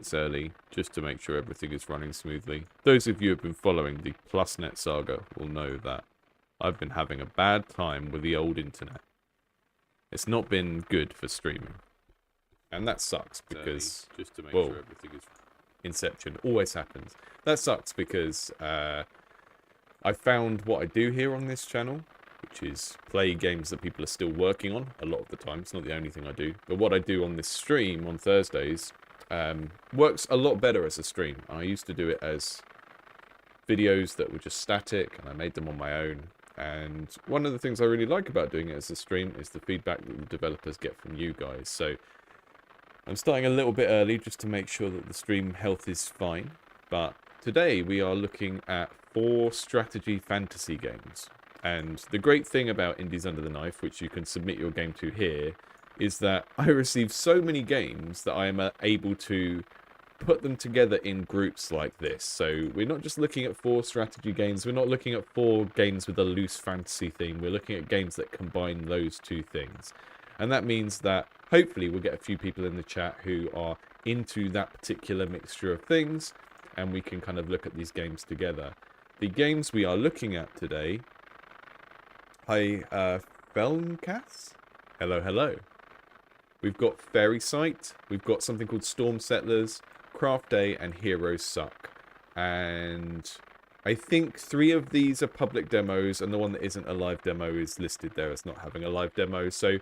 It's early, just to make sure everything is running smoothly. Those of you who have been following the PlusNet saga will know that I've been having a bad time with the old internet. It's not been good for streaming. And that sucks because, just to make sure everything is Inception always happens. That sucks because I found what I do here on this channel, which is play games that people are still working on a lot of the time. It's not the only thing I do. But what I do on this stream on Thursdays works a lot better as a stream. I used to do it as videos that were just static, and I made them on my own. And one of the things I really like about doing it as a stream is the feedback that the developers get from you guys. So I'm starting a little bit early just to make sure that the stream health is fine. But today we are looking at 4 strategy fantasy games. And the great thing about Indies Under the Knife, which you can submit your game to here, is that I receive so many games that I am able to put them together in groups like this. So we're not just looking at 4 strategy games, we're not looking at 4 games with a loose fantasy theme, we're looking at games that combine those 2 things. And that means that hopefully we'll get a few people in the chat who are into that particular mixture of things, and we can kind of look at these games together. The games we are looking at today... Hi, Felmcast? Hello, hello. We've got Fairy Sight, we've got something called Storm Settlers, Craft Day, and Heroes Suck. And I think 3 of these are public demos, and the one that isn't a live demo is listed there as not having a live demo. So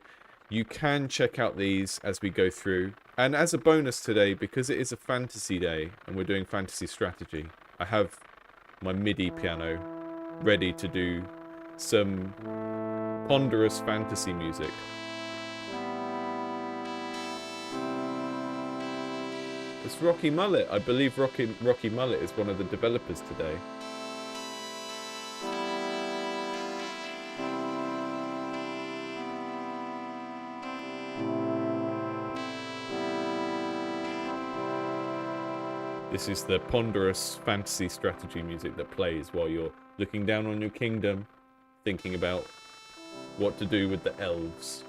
you can check out these as we go through. And as a bonus today, because it is a fantasy day, and we're doing fantasy strategy, I have my MIDI piano ready to do some ponderous fantasy music. It's Rocky Mullet. I believe Rocky Mullet is one of the developers today. This is the ponderous fantasy strategy music that plays while you're looking down on your kingdom, thinking about what to do with the elves.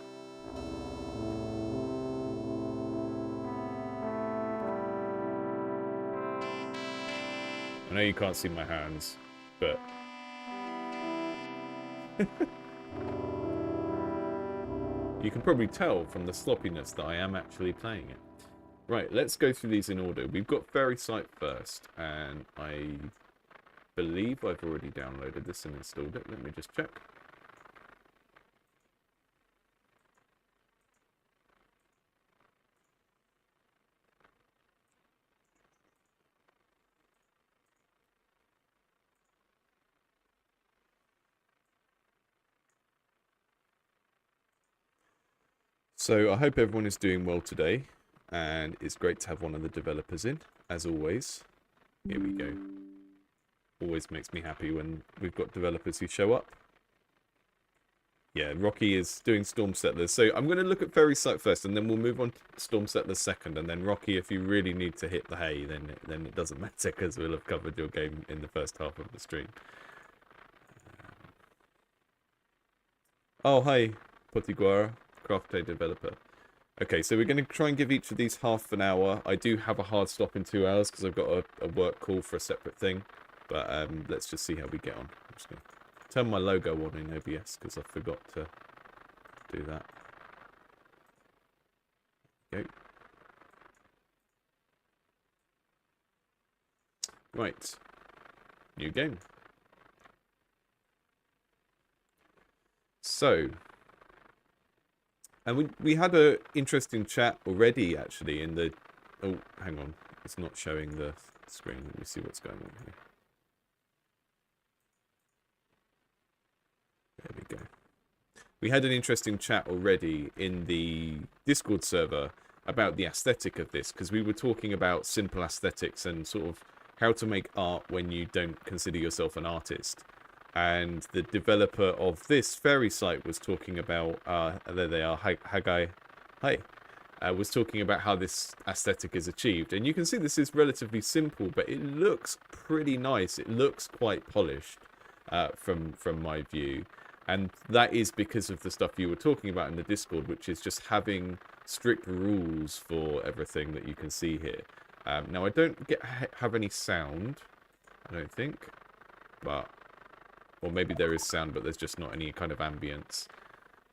I know you can't see my hands, but... you can probably tell from the sloppiness that I am actually playing it. Right, let's go through these in order. We've got Fairy Sight first, and I believe I've already downloaded this and installed it. Let me just check. So I hope everyone is doing well today, and it's great to have one of the developers in, as always. Here we go. Always makes me happy when we've got developers who show up. Yeah, Rocky is doing Storm Settlers. So I'm going to look at Fairy Sight first, and then we'll move on to Storm Settlers second. And then Rocky, if you really need to hit the hay, then it doesn't matter, because we'll have covered your game in the first half of the stream. Oh, hi, Potiguara, Craft Day developer. Okay, so we're going to try and give each of these half an hour. I do have a hard stop in 2 hours because I've got a work call for a separate thing. But let's just see how we get on. I'm just going to turn my logo on in OBS because I forgot to do that. Go. Right. New game. So... and we had an interesting chat already, actually, in the... oh, hang on. It's not showing the screen. Let me see what's going on here. There we go. We had an interesting chat already in the Discord server about the aesthetic of this, because we were talking about simple aesthetics and sort of how to make art when you don't consider yourself an artist. And the developer of this Fairy Sight was talking about, there they are, Haggai, hi, was talking about how this aesthetic is achieved. And you can see this is relatively simple, but it looks pretty nice. It looks quite polished from my view. And that is because of the stuff you were talking about in the Discord, which is just having strict rules for everything that you can see here. Now, I don't have any sound, I don't think. But, or maybe there is sound, but there's just not any kind of ambience.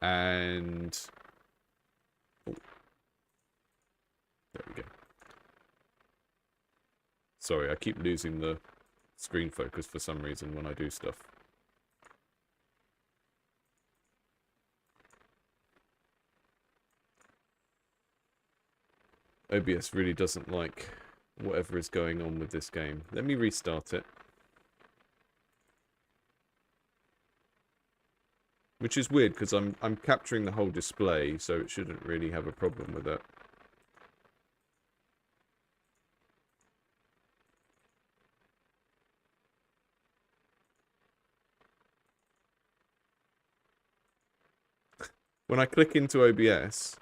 And, oh, there we go. Sorry, I keep losing the screen focus for some reason when I do stuff. OBS really doesn't like whatever is going on with this game. Let me restart it. Which is weird, because I'm capturing the whole display, so it shouldn't really have a problem with it. When I click into OBS,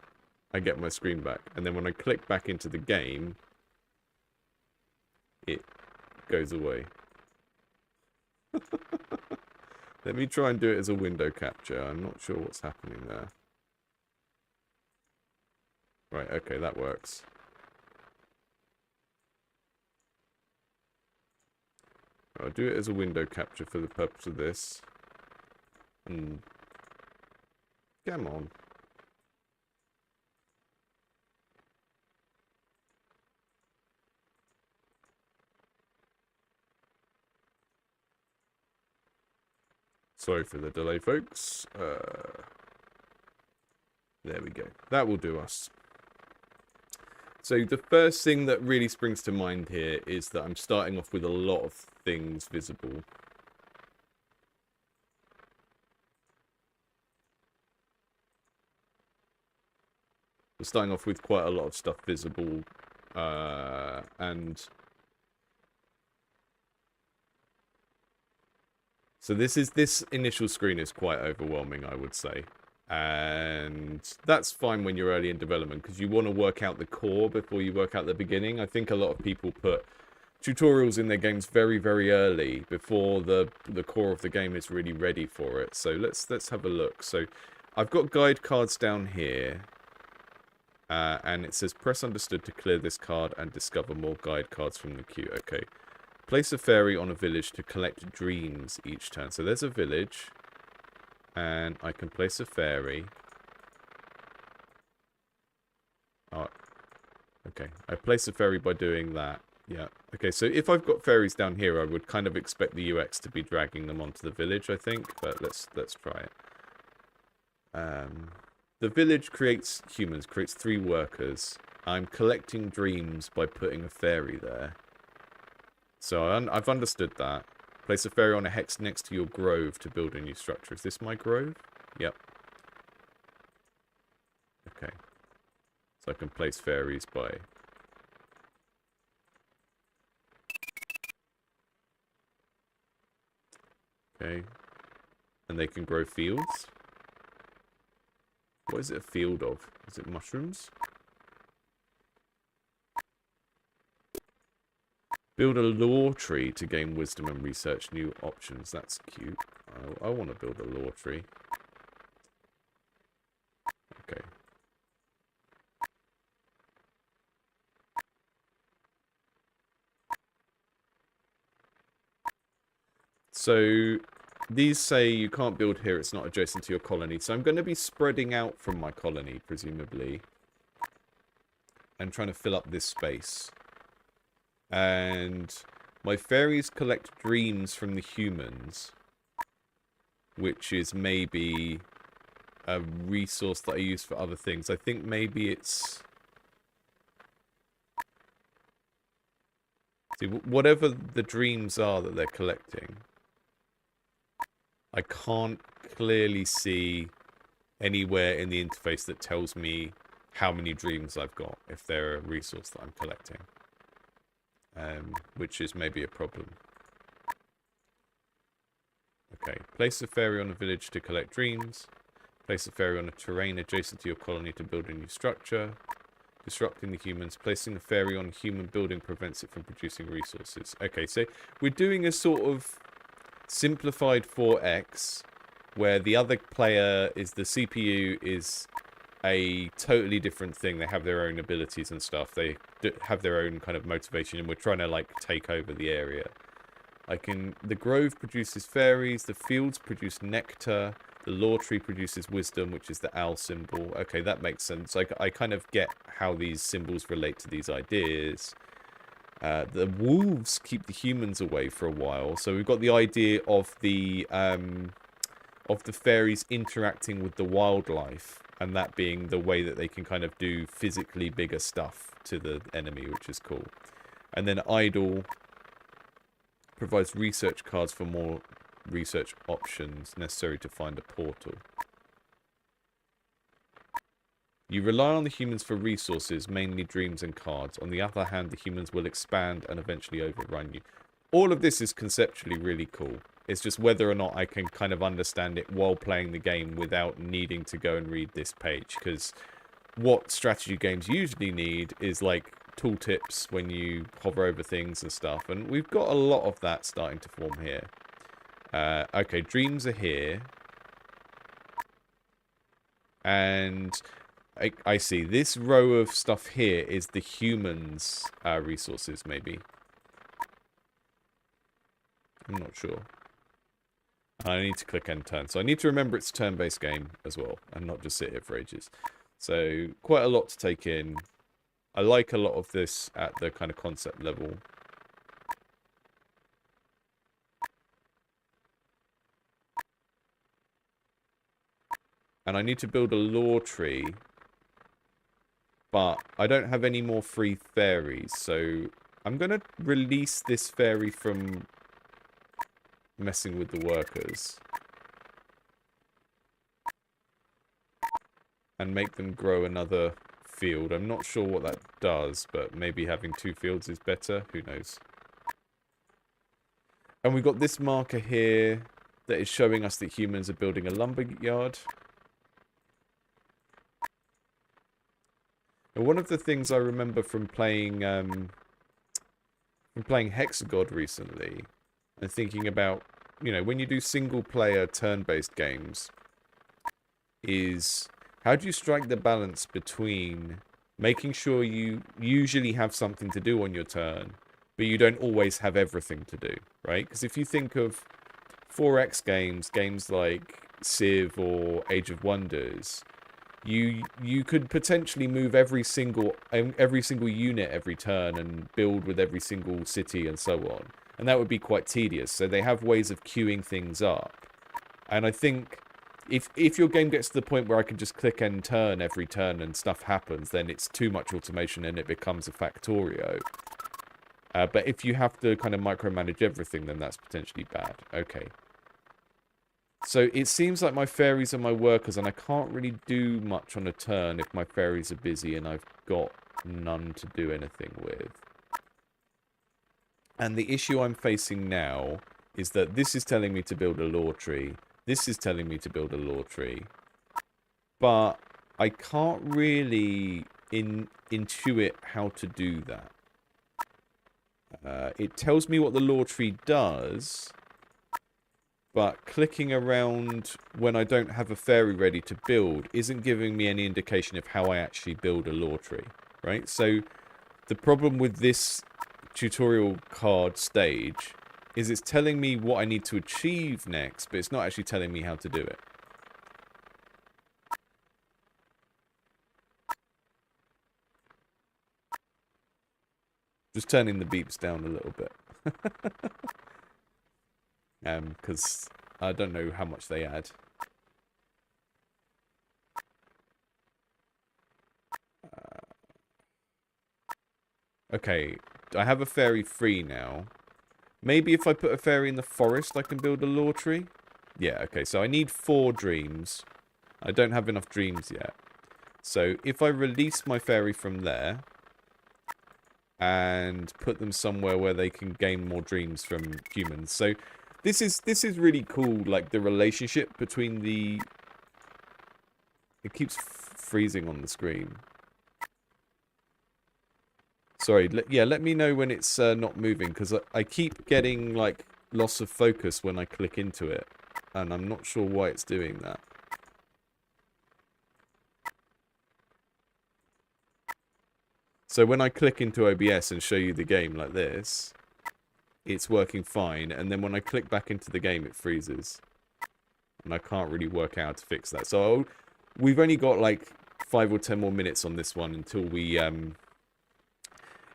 I get my screen back. And then when I click back into the game, it goes away. Let me try and do it as a window capture. I'm not sure what's happening there. Right, okay, that works. I'll do it as a window capture for the purpose of this. Come on. Sorry for the delay, folks. There we go. That will do us. So the first thing that really springs to mind here is that I'm starting off with a lot of things visible. We're starting off with quite a lot of stuff visible, and so this initial screen is quite overwhelming, I would say. And that's fine when you're early in development, because you want to work out the core before you work out the beginning. I think a lot of people put tutorials in their games very, very early, before the core of the game is really ready for it. So let's have a look. So I've got guide cards down here, and it says press understood to clear this card and discover more guide cards from the queue. Okay. Place a fairy on a village to collect dreams each turn. So there's a village. And I can place a fairy. Oh, okay. I place a fairy by doing that. Yeah. Okay, so if I've got fairies down here, I would kind of expect the UX to be dragging them onto the village, I think. But let's try it. The village creates humans, creates 3 workers. I'm collecting dreams by putting a fairy there. So I've understood that. Place a fairy on a hex next to your grove to build a new structure. Is this my grove? Yep. Okay. So I can place fairies by... Okay. And they can grow fields? What is it a field of? Is it mushrooms? Build a lore tree to gain wisdom and research new options. That's cute. I want to build a lore tree. Okay. So these say you can't build here, it's not adjacent to your colony. So I'm going to be spreading out from my colony, presumably, and trying to fill up this space. And my fairies collect dreams from the humans, which is maybe a resource that I use for other things. I think maybe it's... See, whatever the dreams are that they're collecting, I can't clearly see anywhere in the interface that tells me how many dreams I've got if they're a resource that I'm collecting. Which is maybe a problem. Okay, place a fairy on a village to collect dreams. Place a fairy on a terrain adjacent to your colony to build a new structure. Disrupting the humans. Placing a fairy on a human building prevents it from producing resources. Okay, so we're doing a sort of simplified 4X, where the other player is the CPU is a totally different thing. They have their own abilities and stuff. They have their own kind of motivation, and we're trying to like take over the area. The grove produces fairies, the fields produce nectar, the law tree produces wisdom, which is the owl symbol. Okay, that makes sense. I kind of get how these symbols relate to these ideas. The wolves keep the humans away for a while, so we've got the idea of the fairies interacting with the wildlife, and that being the way that they can kind of do physically bigger stuff to the enemy, which is cool. And then idle provides research cards for more research options necessary to find a portal. You rely on the humans for resources, mainly dreams and cards. On the other hand, the humans will expand and eventually overrun you. All of this is conceptually really cool. It's just whether or not I can kind of understand it while playing the game without needing to go and read this page. Because what strategy games usually need is like tooltips when you hover over things and stuff. And we've got a lot of that starting to form here. Okay, dreams are here. And I see. This row of stuff here is the humans' resources, maybe. I'm not sure. I need to click end turn. So I need to remember it's a turn-based game as well, and not just sit here for ages. So quite a lot to take in. I like a lot of this at the kind of concept level. And I need to build a lore tree. But I don't have any more free fairies, so I'm going to release this fairy from messing with the workers. And make them grow another field. I'm not sure what that does, but maybe having 2 fields is better. Who knows? And we've got this marker here that is showing us that humans are building a lumberyard. And one of the things I remember from playing Hexagod recently, and thinking about, you know, when you do single-player turn-based games, is how do you strike the balance between making sure you usually have something to do on your turn, but you don't always have everything to do, right? Because if you think of 4X games, games like Civ or Age of Wonders, you could potentially move every single unit every turn and build with every single city and so on, and that would be quite tedious. So they have ways of queuing things up, and I think if your game gets to the point where I can just click end turn every turn and stuff happens, then it's too much automation and it becomes a Factorio. But if you have to kind of micromanage everything, then that's potentially bad. Okay. So it seems like my fairies are my workers, and I can't really do much on a turn if my fairies are busy and I've got none to do anything with. And the issue I'm facing now is that this is telling me to build a lore tree. This is telling me to build a lore tree. But I can't really intuit how to do that. It tells me what the lore tree does, but clicking around when I don't have a fairy ready to build isn't giving me any indication of how I actually build a lore tree, right? So the problem with this tutorial card stage is it's telling me what I need to achieve next, but it's not actually telling me how to do it. Just turning the beeps down a little bit. Because I don't know how much they add. Okay, I have a fairy free now. Maybe if I put a fairy in the forest, I can build a lore tree? Yeah, okay, so I need 4 dreams. I don't have enough dreams yet. So if I release my fairy from there and put them somewhere where they can gain more dreams from humans. So this is really cool, like the relationship between the... It keeps freezing on the screen. Sorry, let me know when it's not moving, because I keep getting, like, loss of focus when I click into it, and I'm not sure why it's doing that. So when I click into OBS and show you the game like this, it's working fine. And then when I click back into the game, it freezes. And I can't really work out how to fix that. So we've only got like 5 or 10 more minutes on this one until we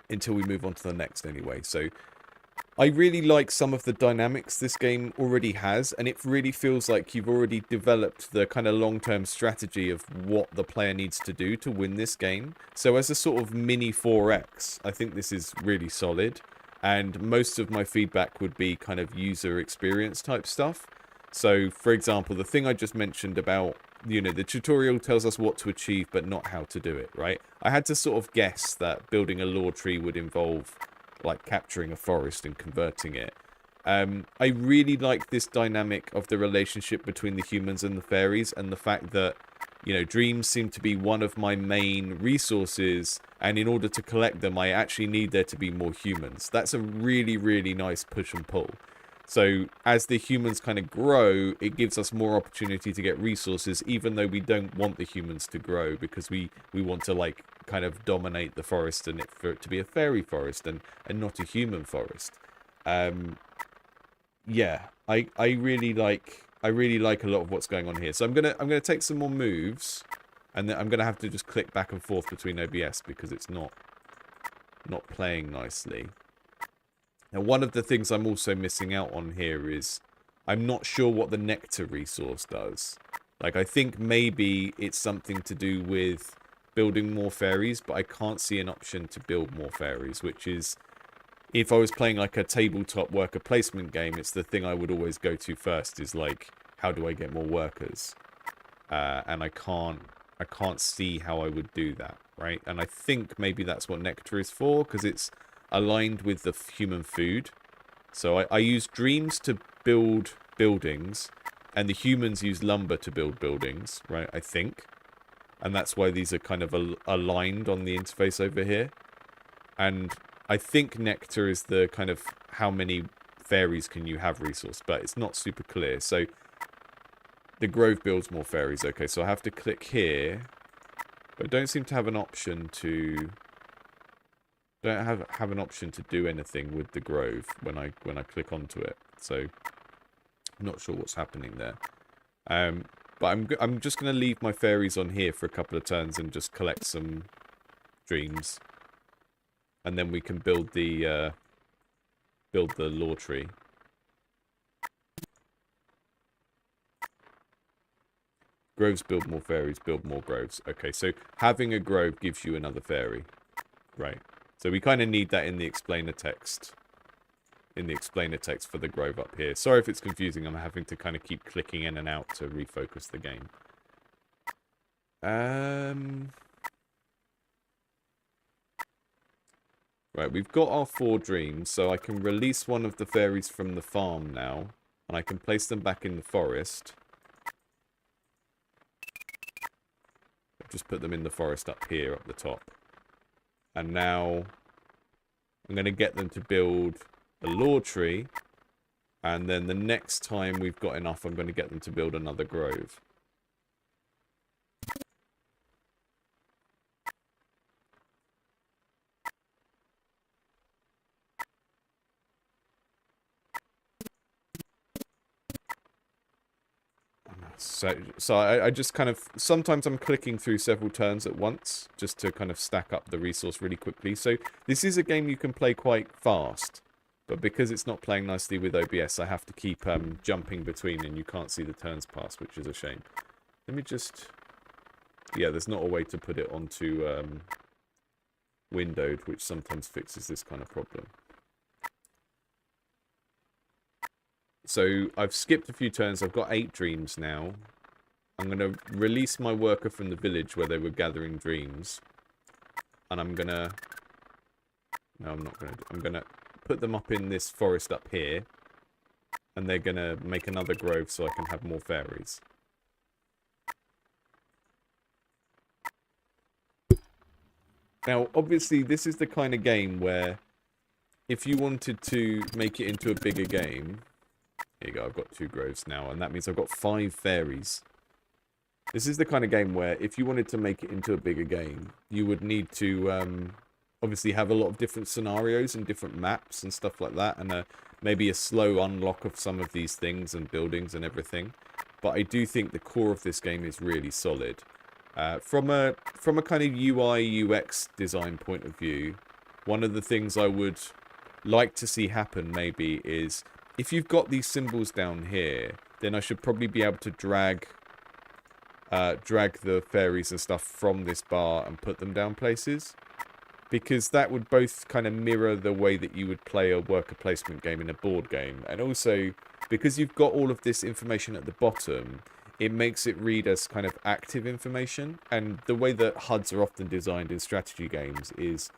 move on to the next anyway. So I really like some of the dynamics this game already has, and it really feels like you've already developed the kind of long-term strategy of what the player needs to do to win this game. So as a sort of mini 4X, I think this is really solid, and most of my feedback would be kind of user experience type stuff. So, for example, the thing I just mentioned about, you know, the tutorial tells us what to achieve, but not how to do it, right? I had to sort of guess that building a lore tree would involve like capturing a forest and converting it. I really like this dynamic of the relationship between the humans and the fairies, and the fact that, you know, dreams seem to be one of my main resources, and in order to collect them I actually need there to be more humans. That's a really, really nice push and pull. So as the humans kind of grow, it gives us more opportunity to get resources, even though we don't want the humans to grow, because we want to like kind of dominate the forest and for it to be a fairy forest and not a human forest. Yeah, I really like a lot of what's going on here. So I'm gonna take some more moves, and then I'm gonna have to just click back and forth between OBS because it's not playing nicely. Now, one of the things I'm also missing out on here is I'm not sure what the nectar resource does. Like, I think maybe it's something to do with building more fairies, but I can't see an option to build more fairies, which is, if I was playing like a tabletop worker placement game, it's the thing I would always go to first, is like, how do I get more workers? And I can't see how I would do that, right? And I think maybe that's what nectar is for, because it's aligned with the human food. So I use dreams to build buildings, and the humans use lumber to build buildings, right? I think. And that's why these are kind of aligned on the interface over here. And I think nectar is the kind of how many fairies can you have resource, but it's not super clear. So the grove builds more fairies. Okay, so I have to click here, but I don't seem to have an option to... don't have an option to do anything with the grove when I click onto it. So I'm not sure what's happening there. But I'm just going to leave my fairies on here for a couple of turns and just collect some dreams, and then we can build the lore tree. Groves build more fairies, build more groves. Okay, so having a grove gives you another fairy, right? So we kind of need that in the explainer text. In the explainer text for the grove up here. Sorry if it's confusing. I'm having to kind of keep clicking in and out to refocus the game. Right, we've got our 4 dreams, so I can release one of the fairies from the farm now, and I can place them back in the forest. Just put them in the forest up here, up the top. And now I'm going to get them to build a lore tree. And then the next time we've got enough, I'm going to get them to build another grove. So I just kind of, sometimes I'm clicking through several turns at once, just to kind of stack up the resource really quickly. So this is a game you can play quite fast, but because it's not playing nicely with OBS, I have to keep jumping between, and you can't see the turns pass, which is a shame. Let me just, yeah, there's not a way to put it onto windowed, which sometimes fixes this kind of problem. So I've skipped a few turns. I've got 8 dreams now. I'm going to release my worker from the village where they were gathering dreams. And I'm going to... No, I'm not going to... I'm going to put them up in this forest up here. And they're going to make another grove so I can have more fairies. Now, obviously, this is the kind of game where if you wanted to make it into a bigger game... Here you go, I've got 2 groves now, and that means I've got 5 fairies. This is the kind of game where, if you wanted to make it into a bigger game, you would need to obviously have a lot of different scenarios and different maps and stuff like that, and maybe a slow unlock of some of these things and buildings and everything. But I do think the core of this game is really solid. From a kind of UI UX design point of view, one of the things I would like to see happen maybe is if you've got these symbols down here, then I should probably be able to drag the fairies and stuff from this bar and put them down places. Because that would both kind of mirror the way that you would play a worker placement game in a board game. And also, because you've got all of this information at the bottom, it makes it read as kind of active information. And the way that HUDs are often designed in strategy games is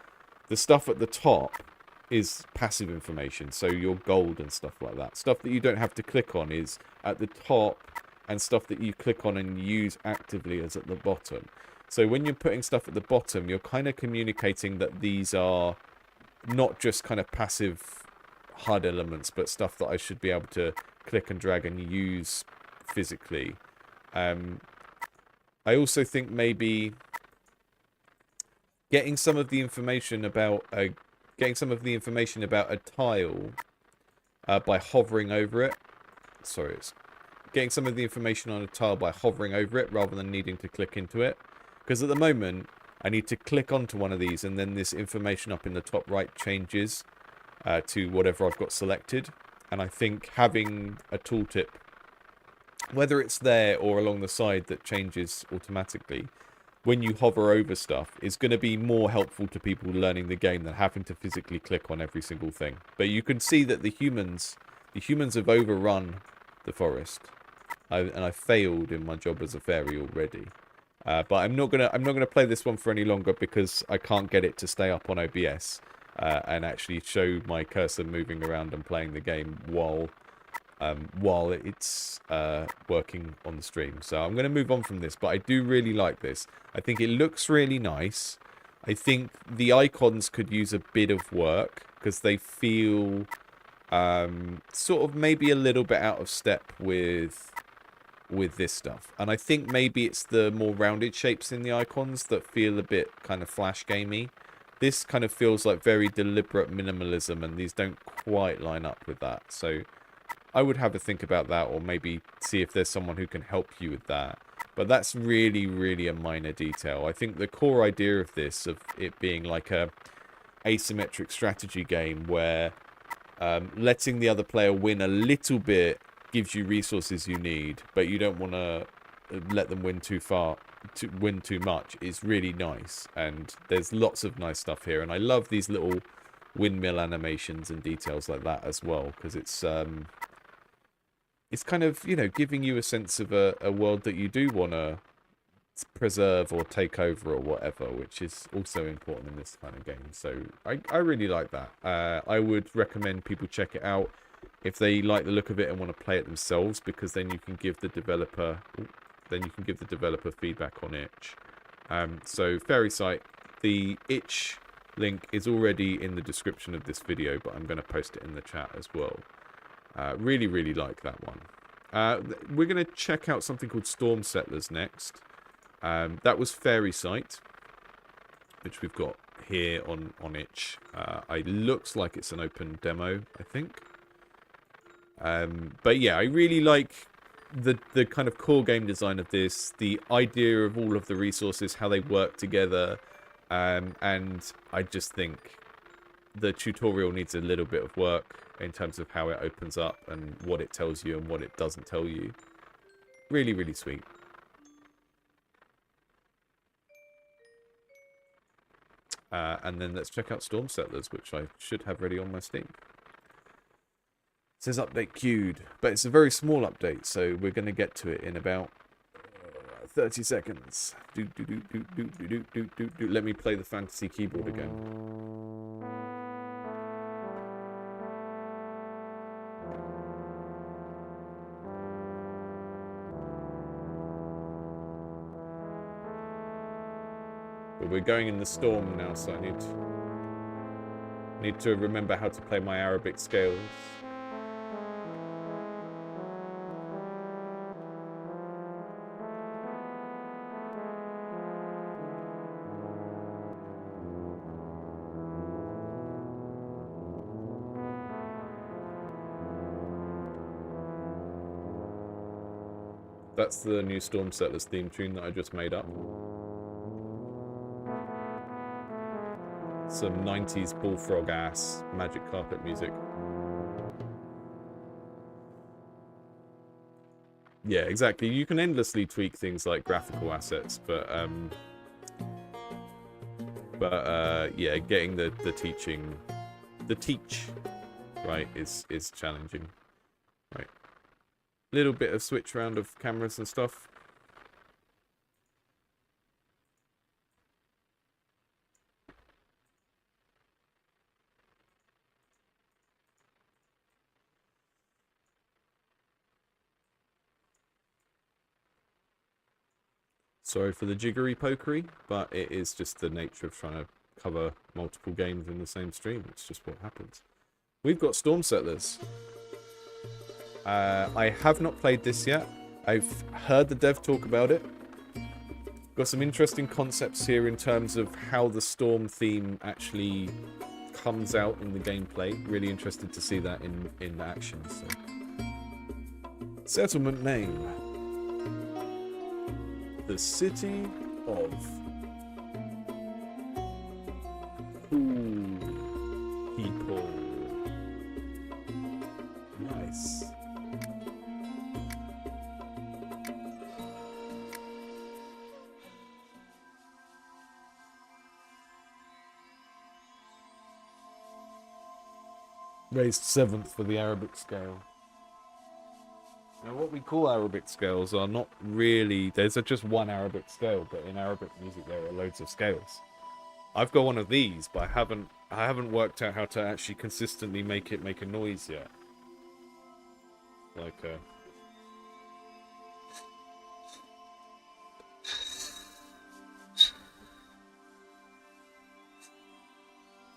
the stuff at the top is passive information. So your gold and stuff like that. Stuff that you don't have to click on is at the top, and stuff that you click on and use actively is at the bottom. So when you're putting stuff at the bottom, you're kind of communicating that these are not just kind of passive HUD elements, but stuff that I should be able to click and drag and use physically. I also think maybe getting some of the information about a tile by hovering over it. Sorry, it's getting some of the information on a tile by hovering over it rather than needing to click into it. Because at the moment, I need to click onto one of these and then this information up in the top right changes to whatever I've got selected. And I think having a tooltip, whether it's there or along the side that changes automatically, when you hover over stuff, is going to be more helpful to people learning the game than having to physically click on every single thing. But you can see that the humans have overrun the forest. And I failed in my job as a fairy already. But I'm not gonna play this one for any longer because I can't get it to stay up on OBS and actually show my cursor moving around and playing the game while it's working on the stream. So I'm gonna move on from this. But I do really like this. I think it looks really nice. I think the icons could use a bit of work because they feel sort of maybe a little bit out of step with this stuff. And I think maybe it's the more rounded shapes in the icons that feel a bit kind of flash gamey. This kind of feels like very deliberate minimalism, and these don't quite line up with that. So I would have a think about that, or maybe see if there's someone who can help you with that. But that's really, really a minor detail. I think the core idea of this, of it being like a asymmetric strategy game where letting the other player win a little bit gives you resources you need, but you don't want to let them win too much, is really nice. And there's lots of nice stuff here, and I love these little windmill animations and details like that as well, because it's kind of, you know, giving you a sense of a world that you do want to preserve or take over or whatever, which is also important in this kind of game. So I really like that. I would recommend people check it out if they like the look of it and want to play it themselves, because then you can give the developer feedback on itch. So Fairysight, the itch link is already in the description of this video, but I'm going to post it in the chat as well. Really, really like that one. We're going to check out something called Storm Settlers next. That was Fairysight, which we've got here on itch. It looks like it's an open demo, I think. But yeah, I really like the kind of core game design of this, the idea of all of the resources, how they work together, and I just think the tutorial needs a little bit of work in terms of how it opens up and what it tells you and what it doesn't tell you. Really, really sweet. And then let's check out Storm Settlers, which I should have ready on my Steam. It says update queued, but it's a very small update, so we're going to get to it in about 30 seconds. Let me play the fantasy keyboard again. But we're going in the storm now, so I need to remember how to play my Arabic scales. That's the new Storm Settlers theme tune that I just made up. Some 90s bullfrog ass magic carpet music. Yeah, exactly. You can endlessly tweak things like graphical assets, but yeah, getting the teach right is challenging. Right. Little bit of switch around of cameras and stuff. Sorry for the jiggery pokery, but it is just the nature of trying to cover multiple games in the same stream. It's just what happens. We've got Storm Settlers. I have not played this yet. I've heard the dev talk about it. Got some interesting concepts here in terms of how the Storm theme actually comes out in the gameplay. Really interested to see that in action. So. Settlement name. The City of Cool People. Nice. Raised 7th for the Arabic scale. Now, what we call Arabic scales are not really... There's just one Arabic scale, but in Arabic music there are loads of scales. I've got one of these, but I haven't worked out how to actually consistently make it make a noise yet. Like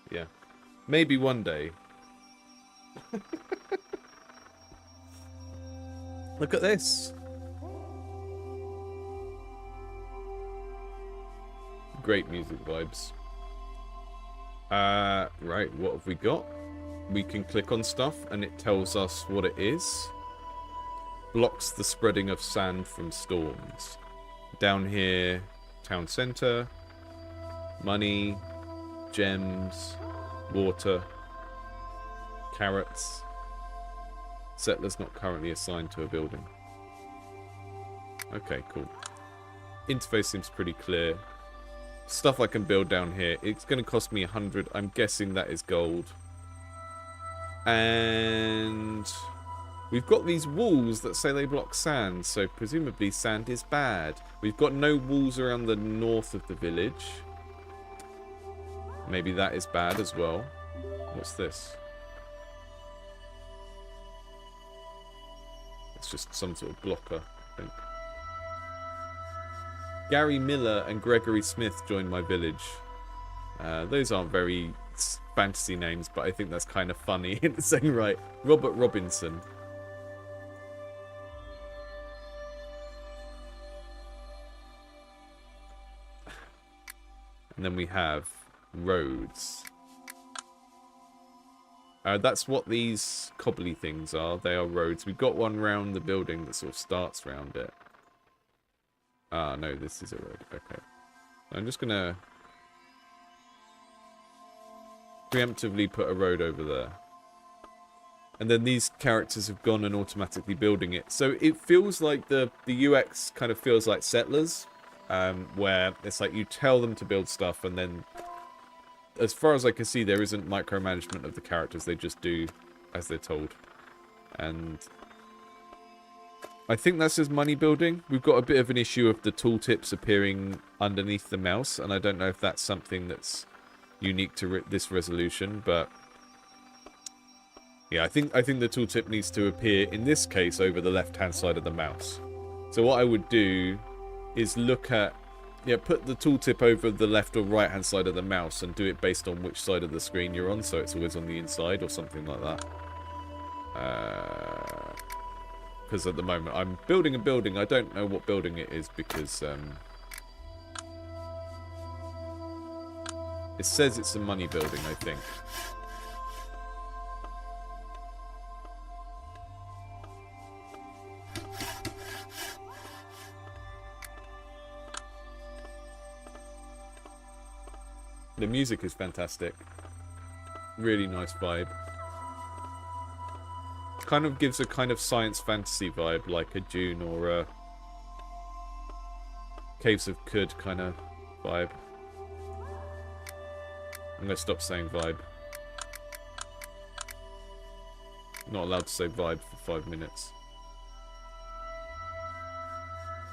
yeah. Maybe one day. Look at this. Great music vibes. Right, what have we got? We can click on stuff and it tells us what it is. Blocks the spreading of sand from storms. Down here, town center, money, gems, water, carrots. Settlers not currently assigned to a building. Okay, cool. Interface seems pretty clear. Stuff I can build down here. It's going to cost me 100. I'm guessing that is gold. And we've got these walls that say they block sand, so presumably sand is bad. We've got no walls around the north of the village. Maybe that is bad as well. What's this? It's just some sort of blocker, I think. Gary Miller and Gregory Smith joined my village. Those aren't very fantasy names, but I think that's kind of funny in its own right. Robert Robinson. And then we have roads. That's what these cobbly things are. They are roads. We've got one round the building that sort of starts round it. Ah, no, this is a road. Okay. I'm just going to preemptively put a road over there. And then these characters have gone and automatically building it. So it feels like the UX kind of feels like Settlers, where it's like you tell them to build stuff and then... As far as I can see, there isn't micromanagement of the characters. They just do as they're told. And I think that's just money building. We've got a bit of an issue of the tooltips appearing underneath the mouse. And I don't know if that's something that's unique to this resolution. But yeah, I think the tooltip needs to appear, in this case, over the left-hand side of the mouse. So what I would do is look at... Yeah, put the tooltip over the left or right-hand side of the mouse and do it based on which side of the screen you're on, so it's always on the inside or something like that. Because at the moment I'm building a building. I don't know what building it is because it says it's a money building, I think. the music is fantastic. Really nice vibe. Kind of gives a kind of science fantasy vibe, like a Dune or a Caves of Khud kind of vibe. I'm going to stop saying vibe. Not allowed to say vibe for 5 minutes.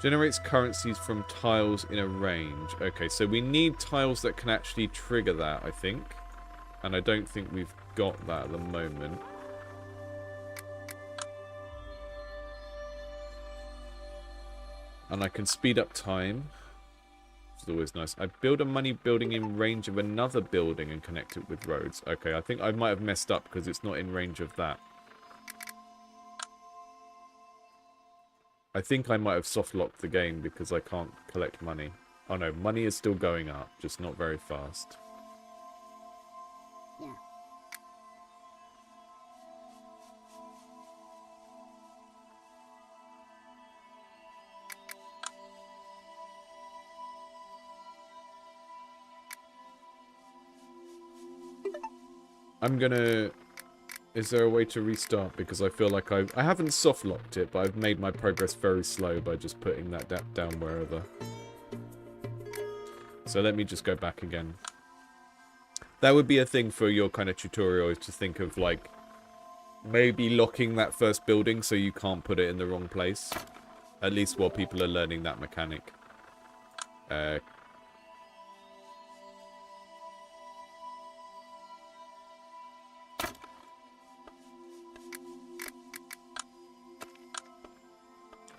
Generates currencies from tiles in a range. Okay, so we need tiles that can actually trigger that, I think. And I don't think we've got that at the moment. And I can speed up time. Which is always nice. I build a money building in range of another building and connect it with roads. Okay, I think I might have messed up because it's not in range of that. I think I might have soft-locked the game because I can't collect money. Oh no, money is still going up, just not very fast. Yeah. I'm gonna... Is there a way to restart? Because I feel like I haven't soft-locked it, but I've made my progress very slow by just putting that down wherever. So let me just go back again. That would be a thing for your kind of tutorial, is to think of, like, maybe locking that first building so you can't put it in the wrong place. At least while people are learning that mechanic.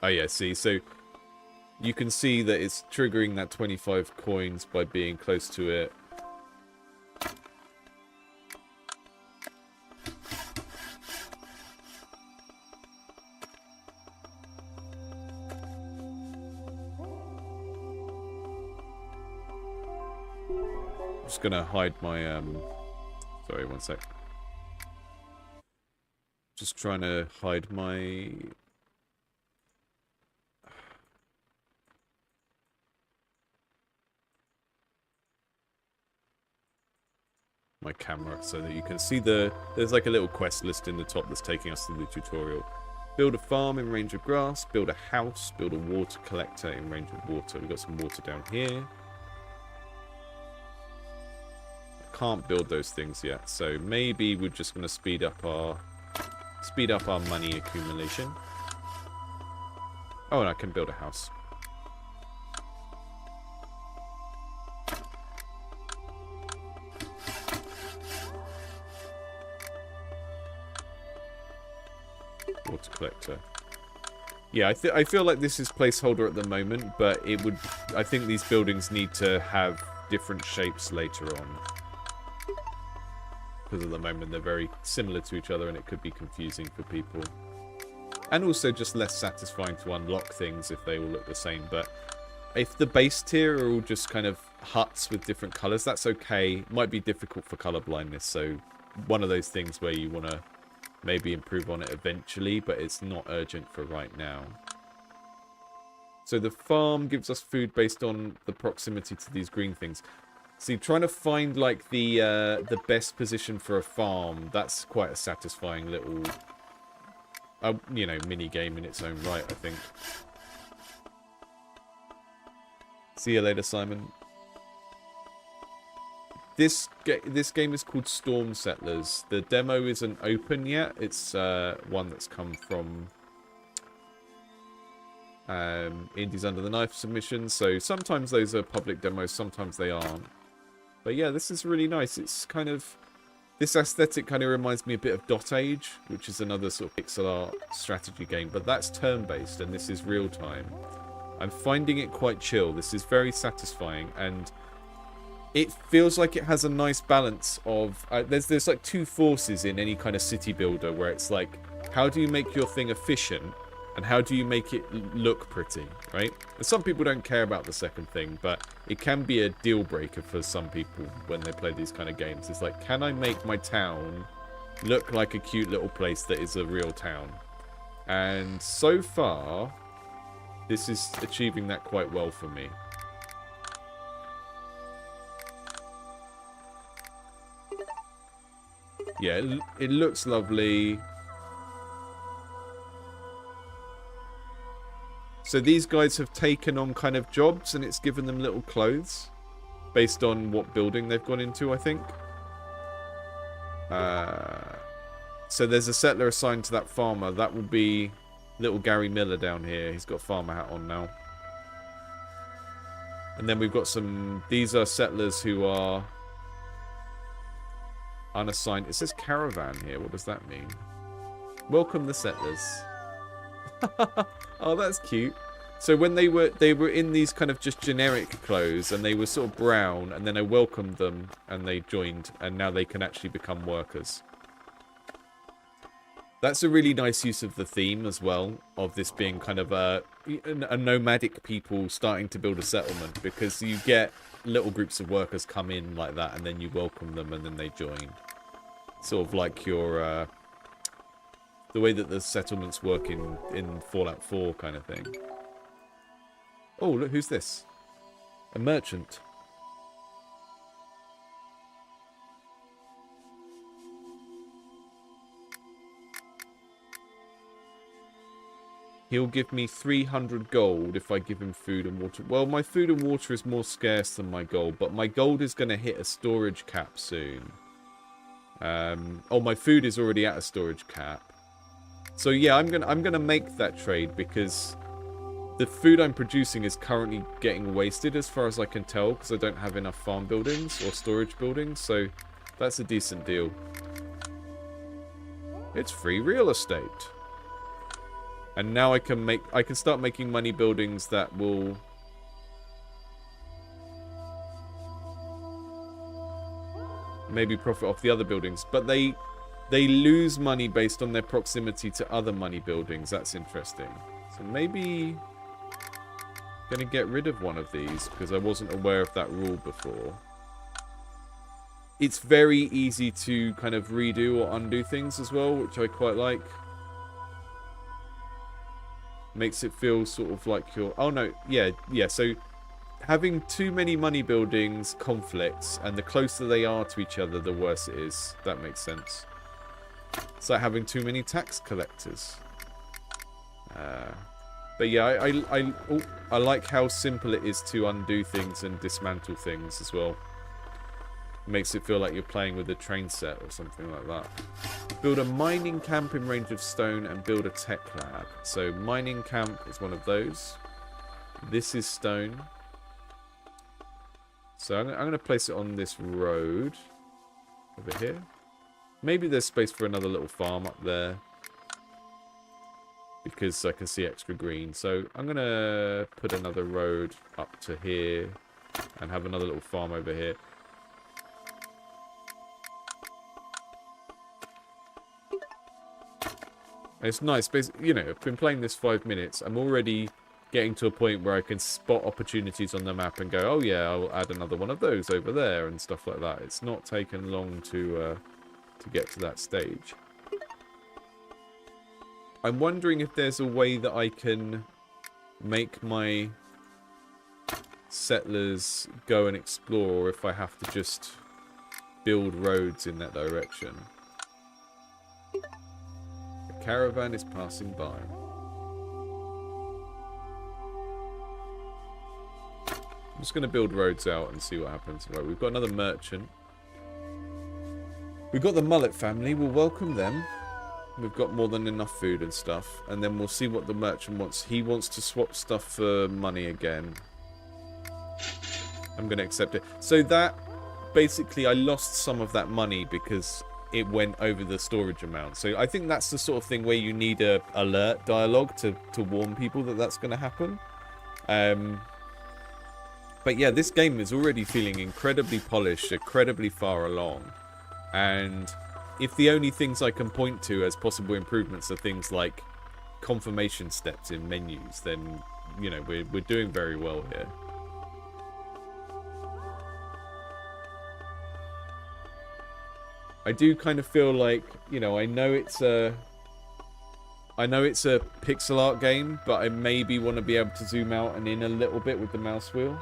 Oh yeah, see, so you can see that it's triggering that 25 coins by being close to it. I'm just gonna hide my, sorry, one sec. Just trying to hide my... camera so that you can see there's like a little quest list in the top that's taking us through the tutorial. Build a farm in range of grass, build a house, build a water collector in range of water. We've got some water down here. I can't build those things yet, so maybe we're just going to speed up our money accumulation. Oh, and I can build a house. Water collector. Yeah, I feel like this is placeholder at the moment, but I think these buildings need to have different shapes later on. Because at the moment they're very similar to each other and it could be confusing for people. And also just less satisfying to unlock things if they all look the same. But if the base tier are all just kind of huts with different colours, that's okay. It might be difficult for colour blindness, so one of those things where you want to maybe improve on it eventually, but it's not urgent for right now. So the farm gives us food based on the proximity to these green things. See, trying to find like the best position for a farm, that's quite a satisfying little, you know, mini game in its own right, I think. See you later, Simon. This game is called Storm Settlers. The demo isn't open yet. It's one that's come from Indies Under the Knife submissions. So sometimes those are public demos, sometimes they aren't. But yeah, this is really nice. It's kind of... This aesthetic kind of reminds me a bit of Dot Age, which is another sort of pixel art strategy game. But that's turn-based and this is real-time. I'm finding it quite chill. This is very satisfying and... It feels like it has a nice balance of... there's like two forces in any kind of city builder where it's like, how do you make your thing efficient and how do you make it look pretty, right? And some people don't care about the second thing, but it can be a deal breaker for some people when they play these kind of games. It's like, can I make my town look like a cute little place that is a real town? And so far, this is achieving that quite well for me. Yeah, it looks lovely. So these guys have taken on kind of jobs, and it's given them little clothes based on what building they've gone into, I think. So there's a settler assigned to that farmer. That will be little Gary Miller down here. He's got a farmer hat on now. And then we've got some... These are settlers who are unassigned. It says caravan here. What does that mean? Welcome the settlers. Oh, that's cute. So when they were in these kind of just generic clothes, and they were sort of brown, and then I welcomed them and they joined, and now they can actually become workers. That's a really nice use of the theme as well, of this being kind of a nomadic people starting to build a settlement, because you get little groups of workers come in like that, and then you welcome them, and then they join. Sort of like your the way that the settlements work in Fallout 4 kind of thing. Oh, look, who's this? A merchant. He'll give me 300 gold if I give him food and water. Well, my food and water is more scarce than my gold, but my gold is going to hit a storage cap soon. Oh, my food is already at a storage cap. So yeah, I'm gonna make that trade, because the food I'm producing is currently getting wasted as far as I can tell, because I don't have enough farm buildings or storage buildings, so that's a decent deal. It's free real estate. And now I can start making money buildings that will maybe profit off the other buildings, but they lose money based on their proximity to other money buildings. That's interesting. So maybe I'm going to get rid of one of these, because I wasn't aware of that rule before. It's very easy to kind of redo or undo things as well, which I quite like. Makes it feel sort of like you're... Oh no, yeah, so having too many money buildings conflicts, and the closer they are to each other, the worse it is. That makes sense. It's like having too many tax collectors. But yeah, I like how simple it is to undo things and dismantle things as well. Makes it feel like you're playing with a train set or something like that. Build a mining camp in range of stone and build a tech lab. So mining camp is one of those. This is stone. So I'm going to place it on this road over here. Maybe there's space for another little farm up there, because I can see extra green. So I'm going to put another road up to here and have another little farm over here. It's nice, basically, you know, I've been playing this 5 minutes. I'm already getting to a point where I can spot opportunities on the map and go, oh yeah, I'll add another one of those over there and stuff like that. It's not taken long to get to that stage. I'm wondering if there's a way that I can make my settlers go and explore, or if I have to just build roads in that direction. A caravan is passing by. I'm just going to build roads out and see what happens. Right, we've got another merchant. We've got the Mullet family. We'll welcome them. We've got more than enough food and stuff. And then we'll see what the merchant wants. He wants to swap stuff for money again. I'm going to accept it. So that, basically, I lost some of that money because it went over the storage amount. So I think that's the sort of thing where you need a alert dialogue to warn people that that's going to happen. But yeah, this game is already feeling incredibly polished, incredibly far along. And if the only things I can point to as possible improvements are things like confirmation steps in menus, then, you know, we're doing very well here. I do kind of feel like, you know, I know it's a pixel art game, but I maybe want to be able to zoom out and in a little bit with the mouse wheel.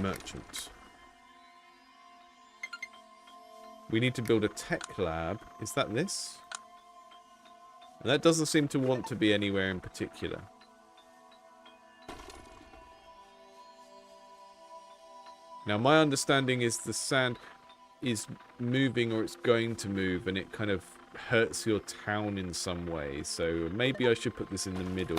Merchant. We need to build a tech lab. Is that this? And that doesn't seem to want to be anywhere in particular. Now, my understanding is the sand is moving, or it's going to move, and it kind of hurts your town in some way. So maybe I should put this in the middle.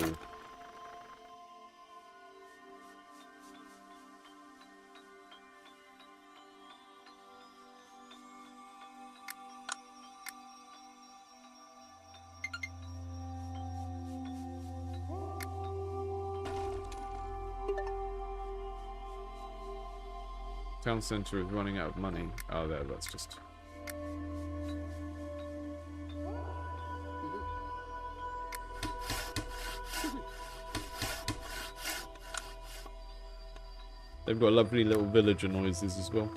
Town centre is running out of money. Oh, there, that's just... They've got lovely little villager noises as well.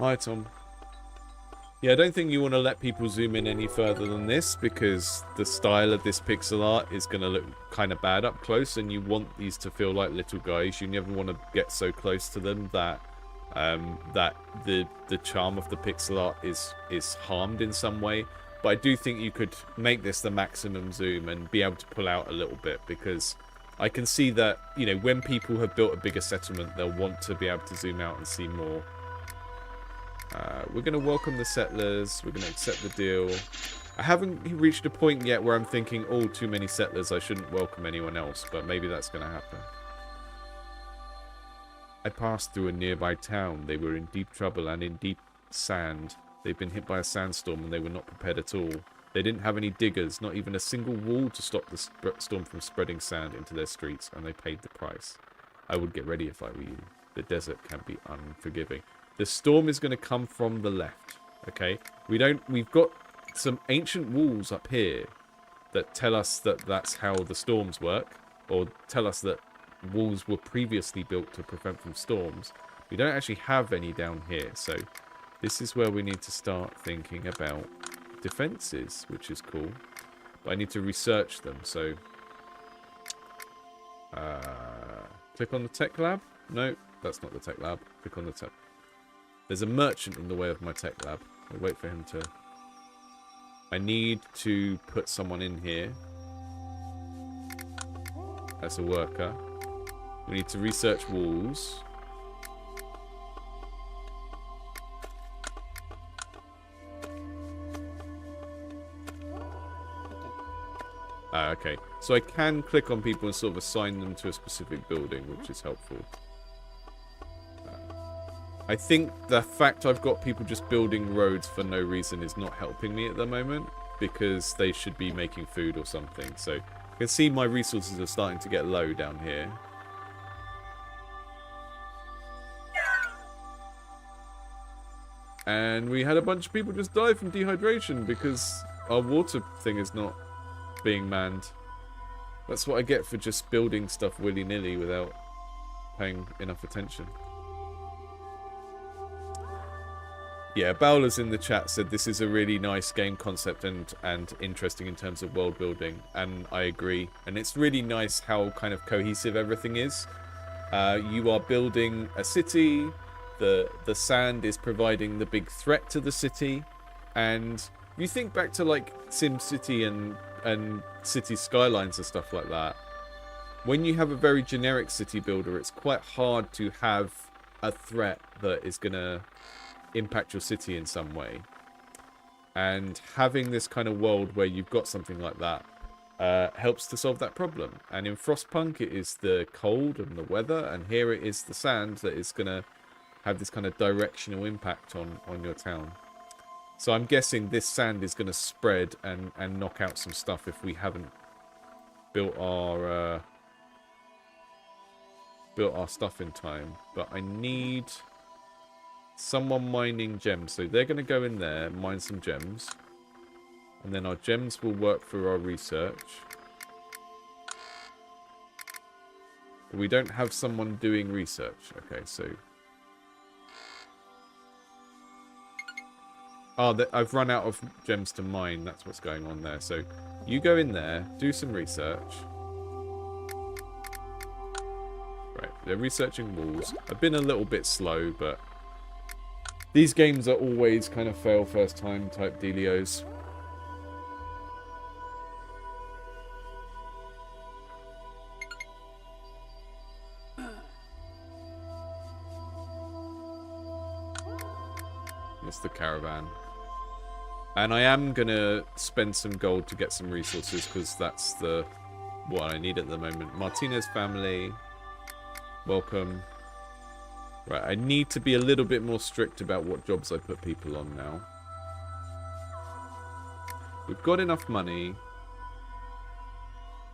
Hi, Tom. Yeah, I don't think you want to let people zoom in any further than this, because the style of this pixel art is going to look kind of bad up close, and you want these to feel like little guys. You never want to get so close to them that that the charm of the pixel art is harmed in some way. But I do think you could make this the maximum zoom and be able to pull out a little bit, because I can see that, you know, when people have built a bigger settlement, they'll want to be able to zoom out and see more. We're going to welcome the settlers. We're going to accept the deal. I haven't reached a point yet where I'm thinking, oh, too many settlers, I shouldn't welcome anyone else, but maybe that's going to happen. I passed through a nearby town. They were in deep trouble and in deep sand. They'd been hit by a sandstorm and they were not prepared at all. They didn't have any diggers, not even a single wall to stop the storm from spreading sand into their streets, and they paid the price. I would get ready if I were you. The desert can be unforgiving. The storm is going to come from the left, okay? We've got some ancient walls up here that tell us that that's how the storms work, or tell us that walls were previously built to prevent from storms. We don't actually have any down here, so this is where we need to start thinking about defenses, which is cool. But I need to research them, so... click on the tech lab? No, that's not the tech lab. Click on the tech... There's a merchant in the way of my tech lab. I'll wait for him to... I need to put someone in here as a worker. We need to research walls. Okay. So I can click on people and sort of assign them to a specific building, which is helpful. I think the fact I've got people just building roads for no reason is not helping me at the moment, because they should be making food or something. So I can see my resources are starting to get low down here. And we had a bunch of people just die from dehydration because our water thing is not being manned. That's what I get for just building stuff willy-nilly without paying enough attention. Yeah, Bowler's in the chat said this is a really nice game concept and interesting in terms of world building, and I agree. And it's really nice how kind of cohesive everything is. You are building a city, the sand is providing the big threat to the city, and you think back to like SimCity and City Skylines and stuff like that. When you have a very generic city builder, it's quite hard to have a threat that is going to impact your city in some way. And having this kind of world where you've got something like that helps to solve that problem. And in Frostpunk it is the cold and the weather, and here it is the sand that is going to have this kind of directional impact on your town. So I'm guessing this sand is going to spread and knock out some stuff if we haven't built our stuff in time. But I need someone mining gems. So they're going to go in there, mine some gems. And then our gems will work for our research. But we don't have someone doing research. Okay, so Oh, I've run out of gems to mine. That's what's going on there. So you go in there, do some research. Right, they're researching walls. I've been a little bit slow, but these games are always kind of fail first time type dealios. It's the caravan. And I am going to spend some gold to get some resources, because that's what I need at the moment. Martinez family. Welcome. Right, I need to be a little bit more strict about what jobs I put people on now. We've got enough money.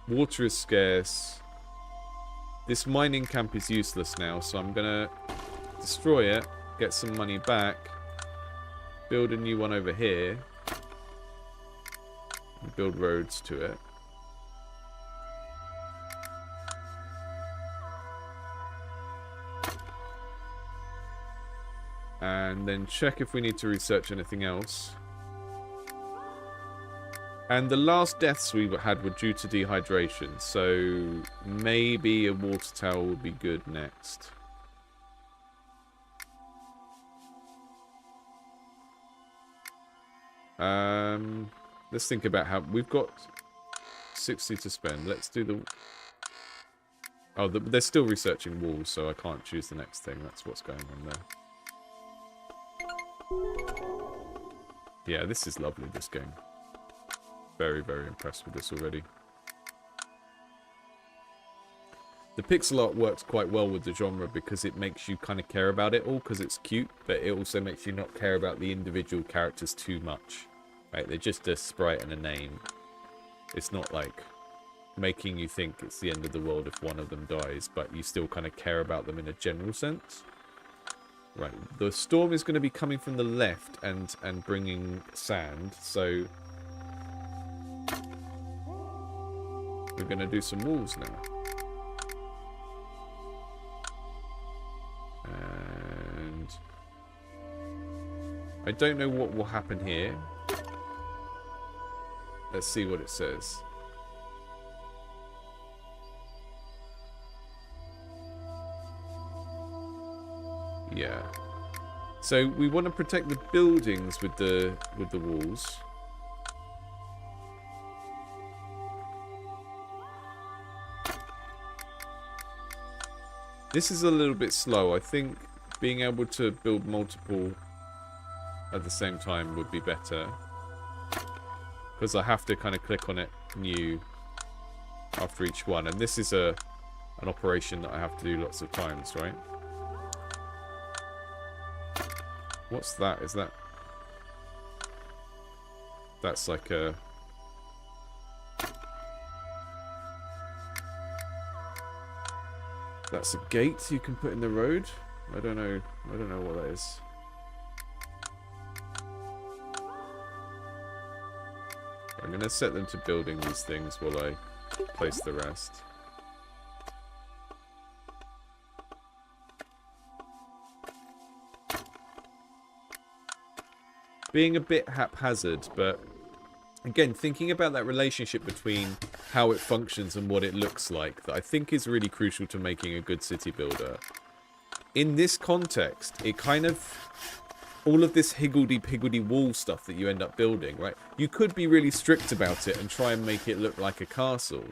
Water is scarce. This mining camp is useless now, so I'm going to destroy it, get some money back, build a new one over here, and build roads to it. And then check if we need to research anything else. And the last deaths we had were due to dehydration, so maybe a water tower would be good next. Let's think about how... We've got 60 to spend. Let's do the... Oh, they're still researching walls, so I can't choose the next thing. That's what's going on there. Yeah, this is lovely, this game. Very, very impressed with this already. The pixel art works quite well with the genre because it makes you kind of care about it all because it's cute, but it also makes you not care about the individual characters too much. Right? They're just a sprite and a name. It's not like making you think it's the end of the world if one of them dies, but you still kind of care about them in a general sense. Right, the storm is going to be coming from the left and bringing sand, so we're going to do some walls now. And I don't know what will happen here. Let's see what it says. Yeah. So we want to protect the buildings with the walls. This is a little bit slow. I think being able to build multiple at the same time would be better. Because I have to kind of click on it new after each one. And this is an operation that I have to do lots of times, right? What's that? Is that... That's like a... That's a gate you can put in the road? I don't know what that is. I'm going to set them to building these things while I place the rest. Being a bit haphazard, but again, thinking about that relationship between how it functions and what it looks like, that I think is really crucial to making a good city builder. In this context, it kind of... all of this higgledy-piggledy wall stuff that you end up building, right? You could be really strict about it and try and make it look like a castle.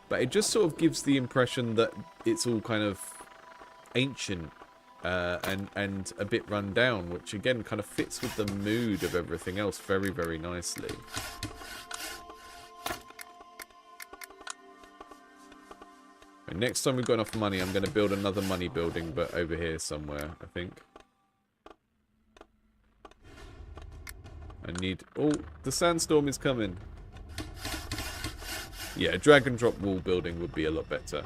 But it just sort of gives the impression that it's all kind of ancient and a bit run down, which again kind of fits with the mood of everything else very, very nicely. And next time we've got enough money, I'm going to build another money building, but over here somewhere, I think. I need... Oh, the sandstorm is coming. Yeah, drag and drop wall building would be a lot better.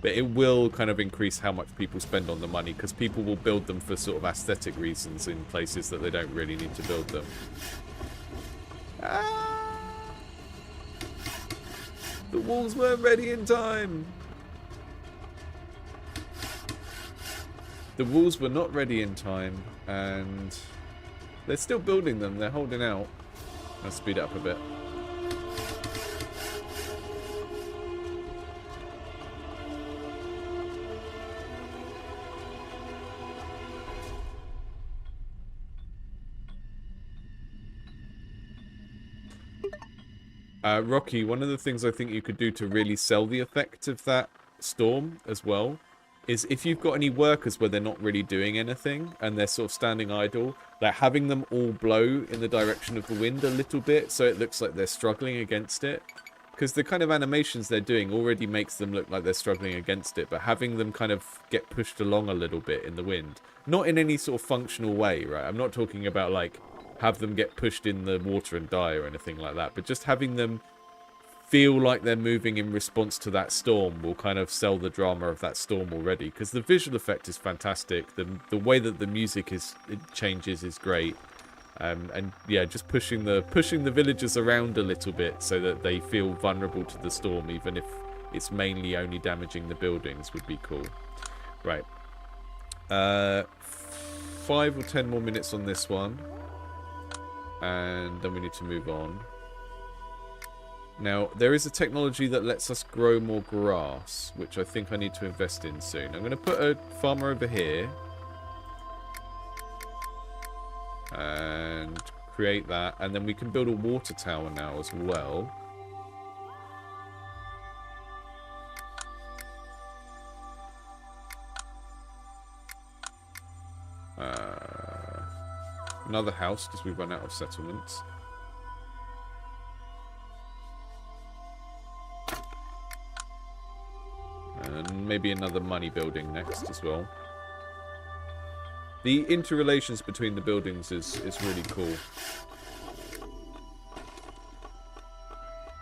But it will kind of increase how much people spend on the money, because people will build them for sort of aesthetic reasons in places that they don't really need to build them. Ah! The walls weren't ready in time! The walls were not ready in time, and... They're still building them. They're holding out. I'll speed it up a bit. Rocky, one of the things I think you could do to really sell the effect of that storm as well is if you've got any workers where they're not really doing anything and they're sort of standing idle, like having them all blow in the direction of the wind a little bit so it looks like they're struggling against it. Because the kind of animations they're doing already makes them look like they're struggling against it, but having them kind of get pushed along a little bit in the wind, not in any sort of functional way, right? I'm not talking about like have them get pushed in the water and die or anything like that, but just having them feel like they're moving in response to that storm will kind of sell the drama of that storm already, because the visual effect is fantastic. The way that the music changes is great. And yeah, just pushing the villagers around a little bit so that they feel vulnerable to the storm, even if it's mainly only damaging the buildings, would be cool. Right. 5 or 10 more minutes on this one. And then we need to move on. Now, there is a technology that lets us grow more grass, which I think I need to invest in soon. I'm going to put a farmer over here. And create that. And then we can build a water tower now as well. Another house, because we've run out of settlements. And maybe another money building next as well. The interrelations between the buildings is really cool.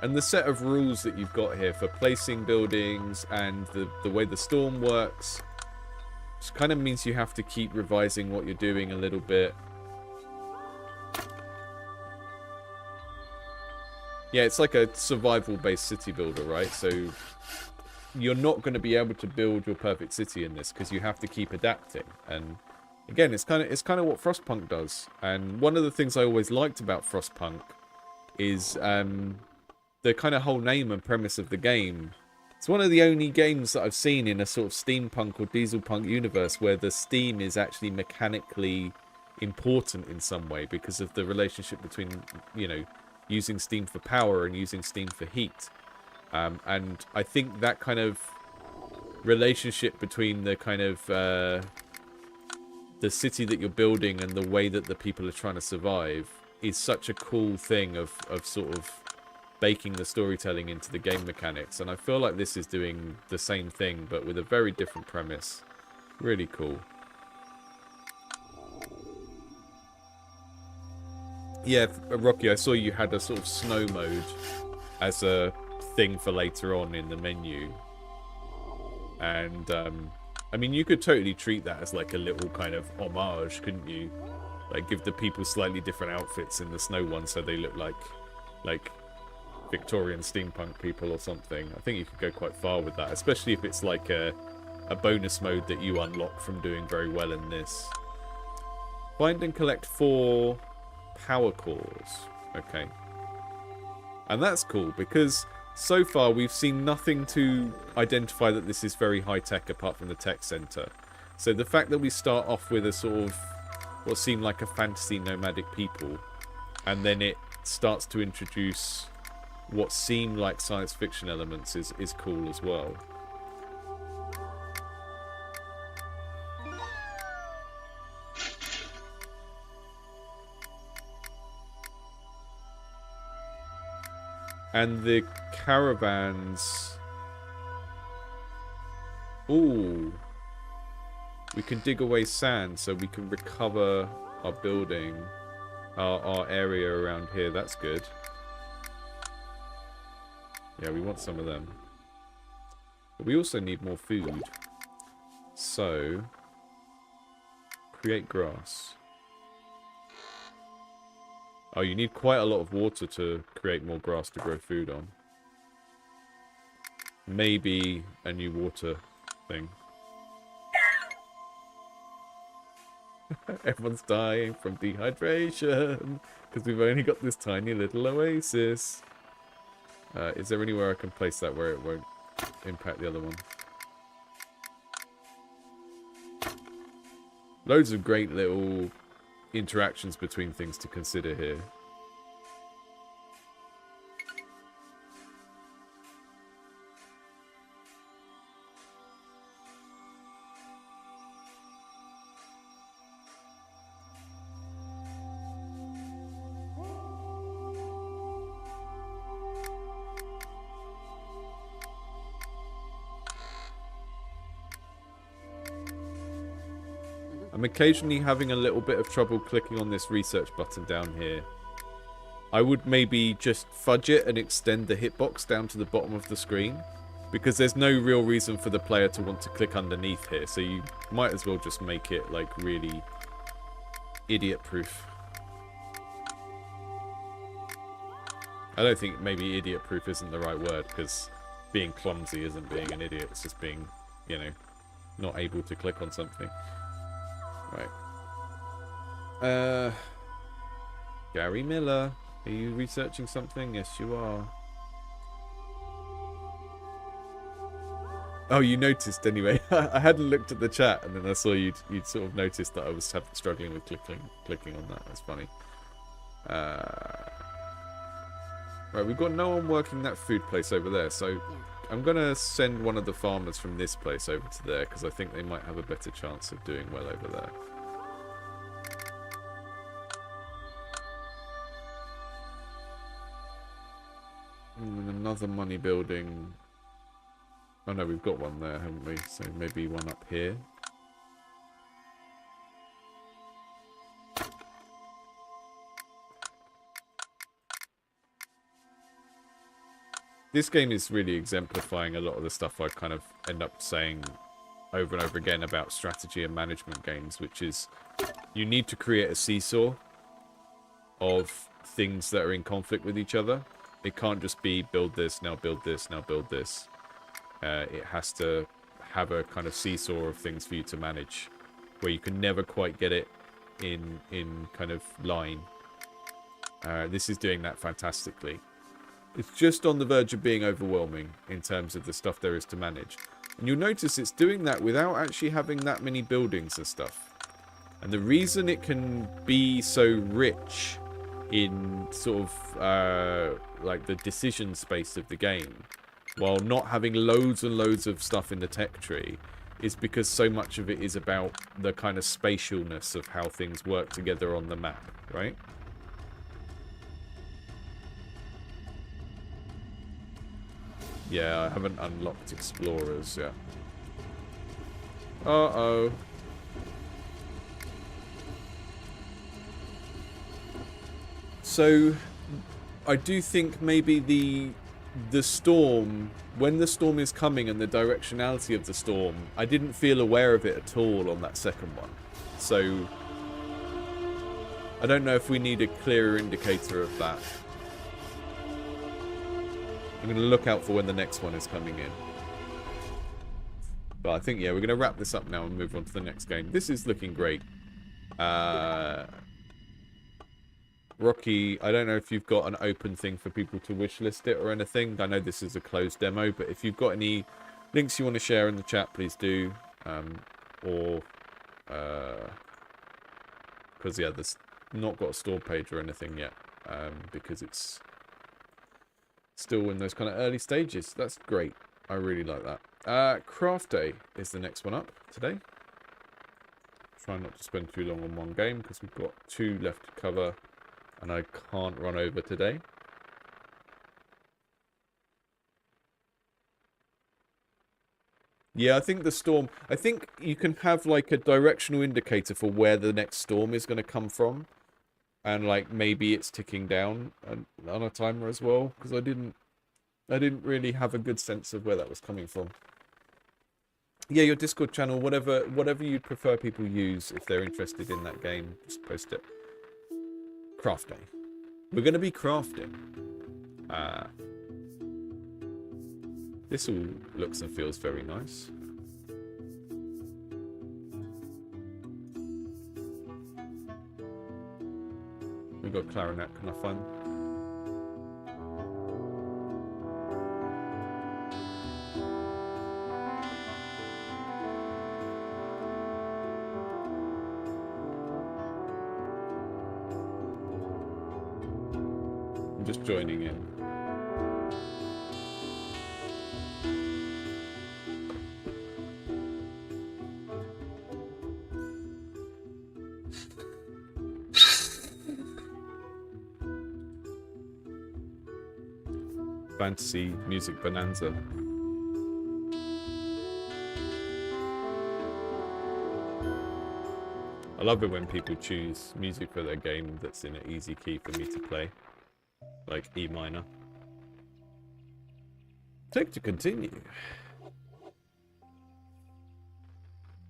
And the set of rules that you've got here for placing buildings and the way the storm works, just kind of means you have to keep revising what you're doing a little bit. Yeah, it's like a survival-based city builder, right? So you're not going to be able to build your perfect city in this because you have to keep adapting. And again, it's kind of what Frostpunk does. And one of the things I always liked about Frostpunk is the kind of whole name and premise of the game. It's one of the only games that I've seen in a sort of steampunk or dieselpunk universe where the steam is actually mechanically important in some way because of the relationship between, you know, using steam for power and using steam for heat. And I think that kind of relationship between the kind of the city that you're building and the way that the people are trying to survive is such a cool thing of sort of baking the storytelling into the game mechanics. And I feel like this is doing the same thing, but with a very different premise. Really cool. Yeah, Rocky, I saw you had a sort of snow mode as a thing for later on in the menu. And, I mean, you could totally treat that as like a little kind of homage, couldn't you? Like, give the people slightly different outfits in the snow one so they look like Victorian steampunk people or something. I think you could go quite far with that, especially if it's like a bonus mode that you unlock from doing very well in this. Find and collect 4 power cores. Okay. And that's cool because so far we've seen nothing to identify that this is very high tech apart from the tech center. So the fact that we start off with a sort of what seemed like a fantasy nomadic people, and then it starts to introduce what seem like science fiction elements is cool as well. And the caravans... Ooh. We can dig away sand so we can recover our building, our area around here. That's good. Yeah, we want some of them. But we also need more food. So, create grass. Oh, you need quite a lot of water to create more grass to grow food on. Maybe a new water thing. Everyone's dying from dehydration because we've only got this tiny little oasis. Is there anywhere I can place that where it won't impact the other one? Loads of great little interactions between things to consider here. I'm occasionally having a little bit of trouble clicking on this research button down here. I would maybe just fudge it and extend the hitbox down to the bottom of the screen, because there's no real reason for the player to want to click underneath here, so you might as well just make it like really idiot-proof. I don't think maybe idiot-proof isn't the right word, because being clumsy isn't being an idiot, it's just being, you know, not able to click on something. Right. Gary Miller, are you researching something? Yes, you are. Oh, you noticed anyway. I hadn't looked at the chat, and then I saw you'd sort of noticed that I was struggling with clicking on that. That's funny. Right, we've got no one working that food place over there, so I'm going to send one of the farmers from this place over to there, because I think they might have a better chance of doing well over there. And another money building. Oh no, we've got one there, haven't we? So maybe one up here. This game is really exemplifying a lot of the stuff I kind of end up saying over and over again about strategy and management games, which is you need to create a seesaw of things that are in conflict with each other. It can't just be build this, now build this, now build this. It has to have a kind of seesaw of things for you to manage, where you can never quite get it in kind of line. This is doing that fantastically. It's just on the verge of being overwhelming in terms of the stuff there is to manage. And you'll notice it's doing that without actually having that many buildings and stuff. And the reason it can be so rich in sort of like the decision space of the game, while not having loads and loads of stuff in the tech tree, is because so much of it is about the kind of spatialness of how things work together on the map, right? Yeah, I haven't unlocked explorers yet. Uh-oh. So, I do think maybe the storm, when the storm is coming and the directionality of the storm, I didn't feel aware of it at all on that second one. So, I don't know if we need a clearer indicator of that. I'm going to look out for when the next one is coming in. But I think, yeah, we're going to wrap this up now and move on to the next game. This is looking great. Rocky, I don't know if you've got an open thing for people to wishlist it or anything. I know this is a closed demo, but if you've got any links you want to share in the chat, please do. Because, yeah, there's not got a store page or anything yet. Because it's still in those kind of early stages. That's great. I really like that. Craft Day is the next one up today. Try not to spend too long on one game because we've got 2 left to cover and I can't run over today. Yeah, I think the storm... I think you can have like a directional indicator for where the next storm is going to come from. And like maybe it's ticking down on a timer as well, because I didn't really have a good sense of where that was coming from. Yeah, your Discord channel, whatever you'd prefer people use if they're interested in that game, just post it. Craft Day. We're going to be crafting. This all looks and feels very nice. got clarinet. Can I find? I'm just joining in. Fantasy music bonanza. I love it when people choose music for their game that's in an easy key for me to play. Like E minor. Click to continue.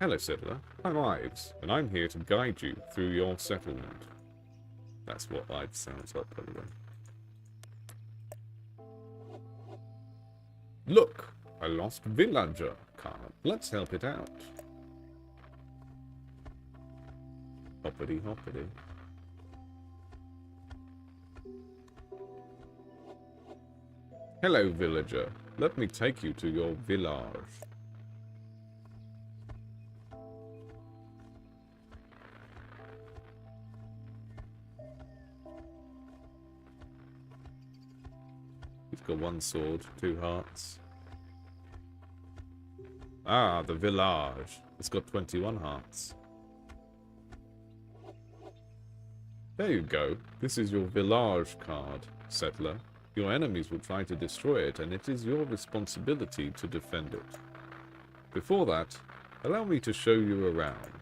Hello, settler. I'm Ives, and I'm here to guide you through your settlement. That's what Ives sounds like, by the way. Look, a lost villager card. Let's help it out. Hoppity hoppity. Hello, villager. Let me take you to your village. He's got one sword, 2 hearts. Ah, the village. It's got 21 hearts. There you go. This is your village card, settler. Your enemies will try to destroy it, and it is your responsibility to defend it. Before that, allow me to show you around.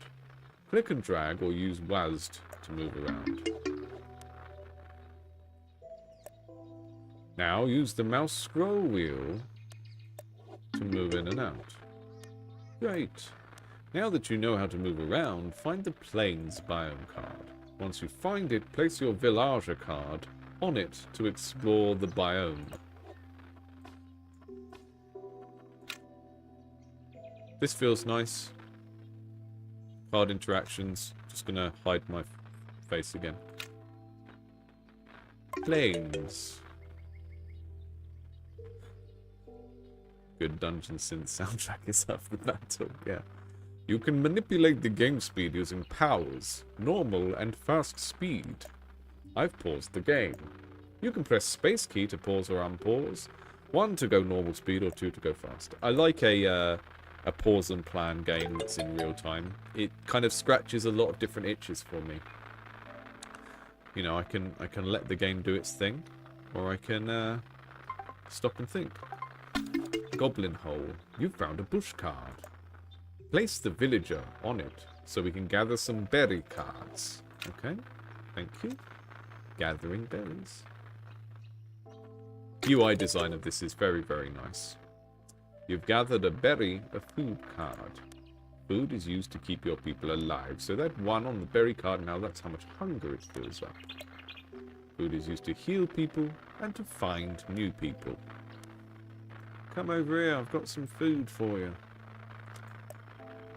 Click and drag or use WASD to move around. Now use the mouse scroll wheel to move in and out. Great. Now that you know how to move around, find the Plains biome card. Once you find it, place your villager card on it to explore the biome. This feels nice. Card interactions. Just gonna hide my face again. Plains. Good Dungeon Synth soundtrack is half the battle, yeah. You can manipulate the game speed using powers, normal and fast speed. I've paused the game. You can press space key to pause or unpause, 1 to go normal speed or 2 to go fast. I like a pause and plan game that's in real time. It kind of scratches a lot of different itches for me. You know, I can let the game do its thing, or I can stop and think. Goblin Hole. You've found a bush card. Place the villager on it so we can gather some berry cards. Okay, thank you. Gathering berries. UI design of this is very, very nice. You've gathered a berry, a food card. Food is used to keep your people alive, so that 1 on the berry card, now that's how much hunger it fills up. Food is used to heal people and to find new people. Come over here, I've got some food for you.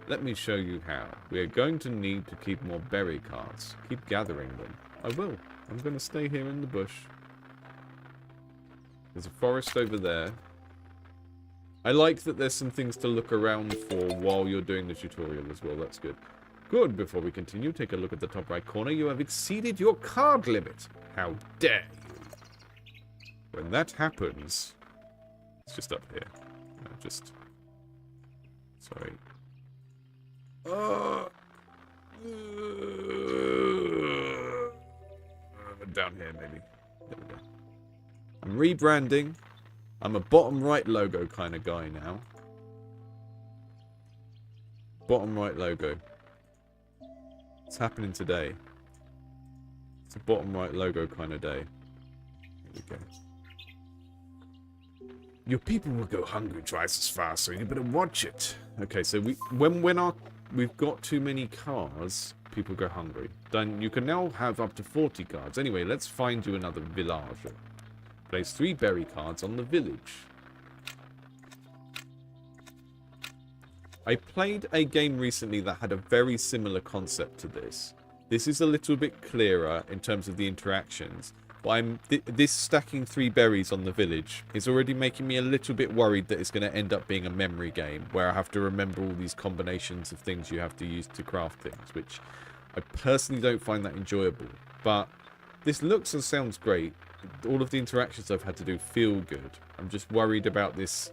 Let me show you how. We are going to need to keep more berry cards. Keep gathering them. I will. I'm going to stay here in the bush. There's a forest over there. I like that there's some things to look around for while you're doing the tutorial as well. That's good. Good. Before we continue, take a look at the top right corner. You have exceeded your card limit. How dare you? When that happens... It's just up here. No, just... Sorry. Down here, maybe. There we go. I'm rebranding. I'm a bottom right logo kind of guy now. Bottom right logo. What's happening today? It's a bottom right logo kind of day. Here we go. Your people will go hungry twice as fast, so you better watch it. Okay, so we've got too many cars, people go hungry. Then you can now have up to 40 cards. Anyway, let's find you another villager. Place 3 berry cards on the village. I played a game recently that had a very similar concept to this. This is a little bit clearer in terms of the interactions. But this stacking 3 berries on the village is already making me a little bit worried that it's going to end up being a memory game where I have to remember all these combinations of things you have to use to craft things, which I personally don't find that enjoyable. But this looks and sounds great. All of the interactions I've had to do feel good. I'm just worried about this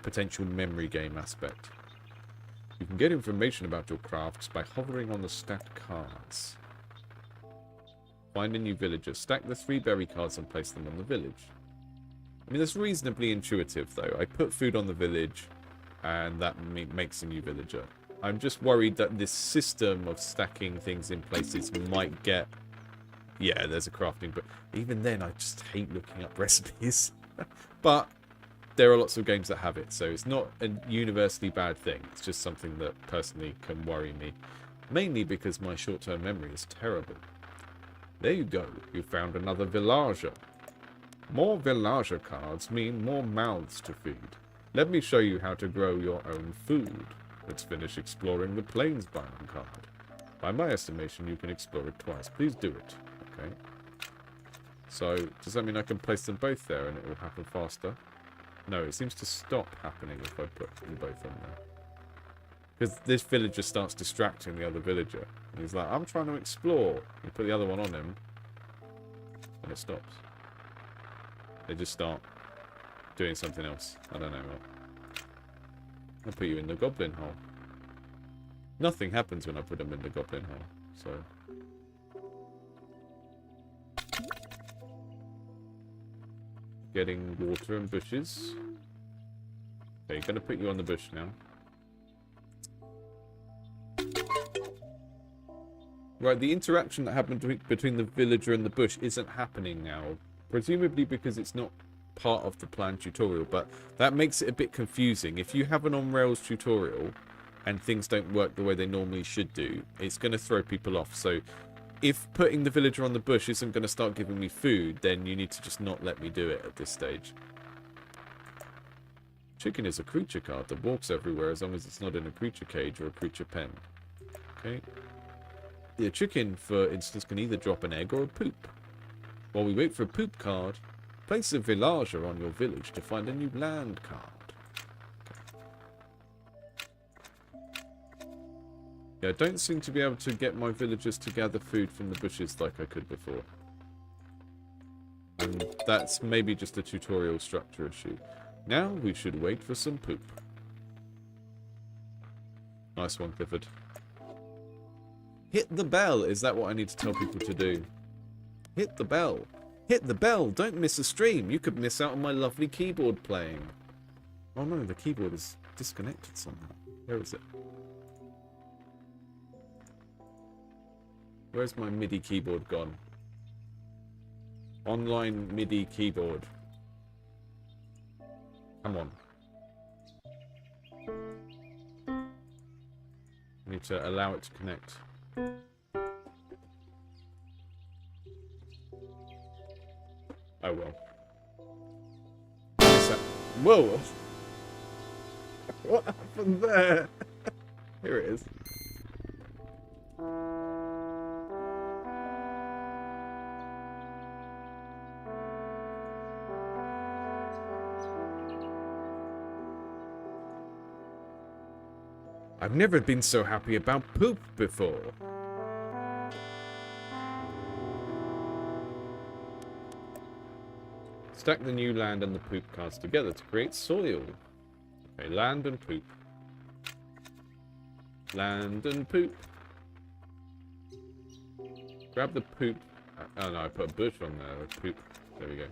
potential memory game aspect. You can get information about your crafts by hovering on the stacked cards. Find a new villager. Stack the 3 berry cards and place them on the village. I mean, that's reasonably intuitive, though. I put food on the village, and that makes a new villager. I'm just worried that this system of stacking things in places might get... Yeah, there's a crafting, but even then, I just hate looking up recipes. But there are lots of games that have it, so it's not a universally bad thing. It's just something that personally can worry me. Mainly because my short-term memory is terrible. There you go, you found another villager. More villager cards mean more mouths to feed. Let me show you how to grow your own food. Let's finish exploring the plains biome card. By my estimation, you can explore it twice. Please do it. Okay. So, does that mean I can place them both there and it will happen faster? No, it seems to stop happening if I put them both on there. Because this villager starts distracting the other villager. And he's like, I'm trying to explore. You put the other one on him. And it stops. They just start doing something else. I don't know what. I'll put you in the goblin hole. Nothing happens when I put them in the goblin hole. So... Getting water and bushes. Okay, going to put you on the bush now. Right, the interaction that happened between the villager and the bush isn't happening now. Presumably because it's not part of the planned tutorial, but that makes it a bit confusing. If you have an on-rails tutorial and things don't work the way they normally should do, it's going to throw people off. So if putting the villager on the bush isn't going to start giving me food, then you need to just not let me do it at this stage. Chicken is a creature card that walks everywhere as long as it's not in a creature cage or a creature pen. Okay. The chicken, for instance, can either drop an egg or a poop. While we wait for a poop card, place a villager on your village to find a new land card. Yeah, I don't seem to be able to get my villagers to gather food from the bushes like I could before. And that's maybe just a tutorial structure issue. Now we should wait for some poop. Nice one, Clifford. Hit the bell. Is that what I need to tell people to do? Hit the bell. Hit the bell. Don't miss a stream. You could miss out on my lovely keyboard playing. Oh no, the keyboard is disconnected somehow. Where is it? Where's my MIDI keyboard gone? Online MIDI keyboard. Come on. I need to allow it to connect. Oh well. Whoa! What happened there? Here it is. I've never been so happy about poop before. Stack the new land and the poop cards together to create soil. Okay, land and poop. Land and poop. Grab the poop. Oh no, I put a bush on there. Poop. There we go.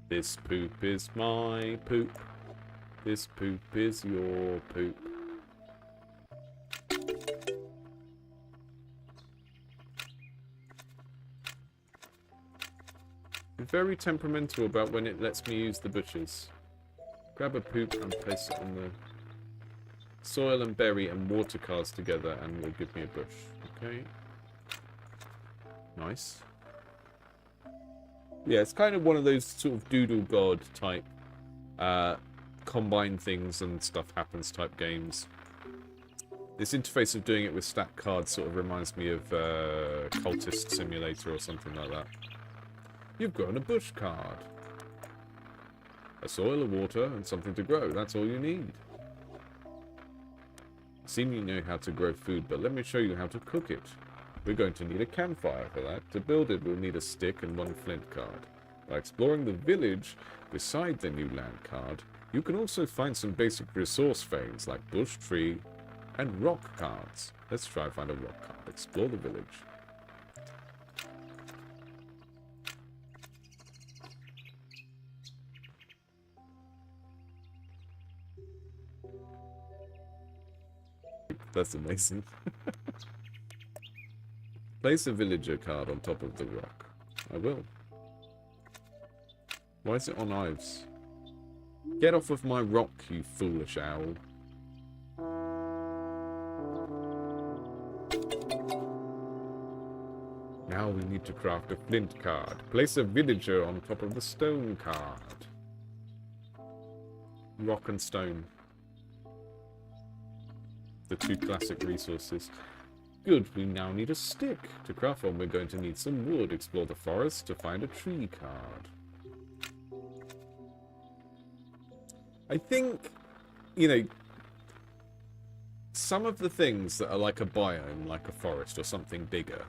This poop is my poop. This poop is your poop. I'm very temperamental about when it lets me use the bushes. Grab a poop and place it on the soil and berry and water cards together and will give me a bush. Okay. Nice. Yeah, it's kind of one of those sort of doodle god type combine things and stuff happens type games. This interface of doing it with stack cards sort of reminds me of Cultist Simulator or something like that. You've grown a bush card. A soil, a water, and something to grow. That's all you need. I seem you know how to grow food, but let me show you how to cook it. We're going to need a campfire for that. To build it, we'll need a stick and 1 flint card. By exploring the village beside the new land card, you can also find some basic resource veins like bush, tree, and rock cards. Let's try and find a rock card. Explore the village. That's amazing. Place a villager card on top of the rock. I will. Why is it on Ives? Get off of my rock, you foolish owl. Now we need to craft a flint card. Place a villager on top of the stone card. Rock and stone. The 2 classic resources. Good, we now need a stick. To craft one, we're going to need some wood. Explore the forest to find a tree card. I think, you know, some of the things that are like a biome, like a forest or something bigger,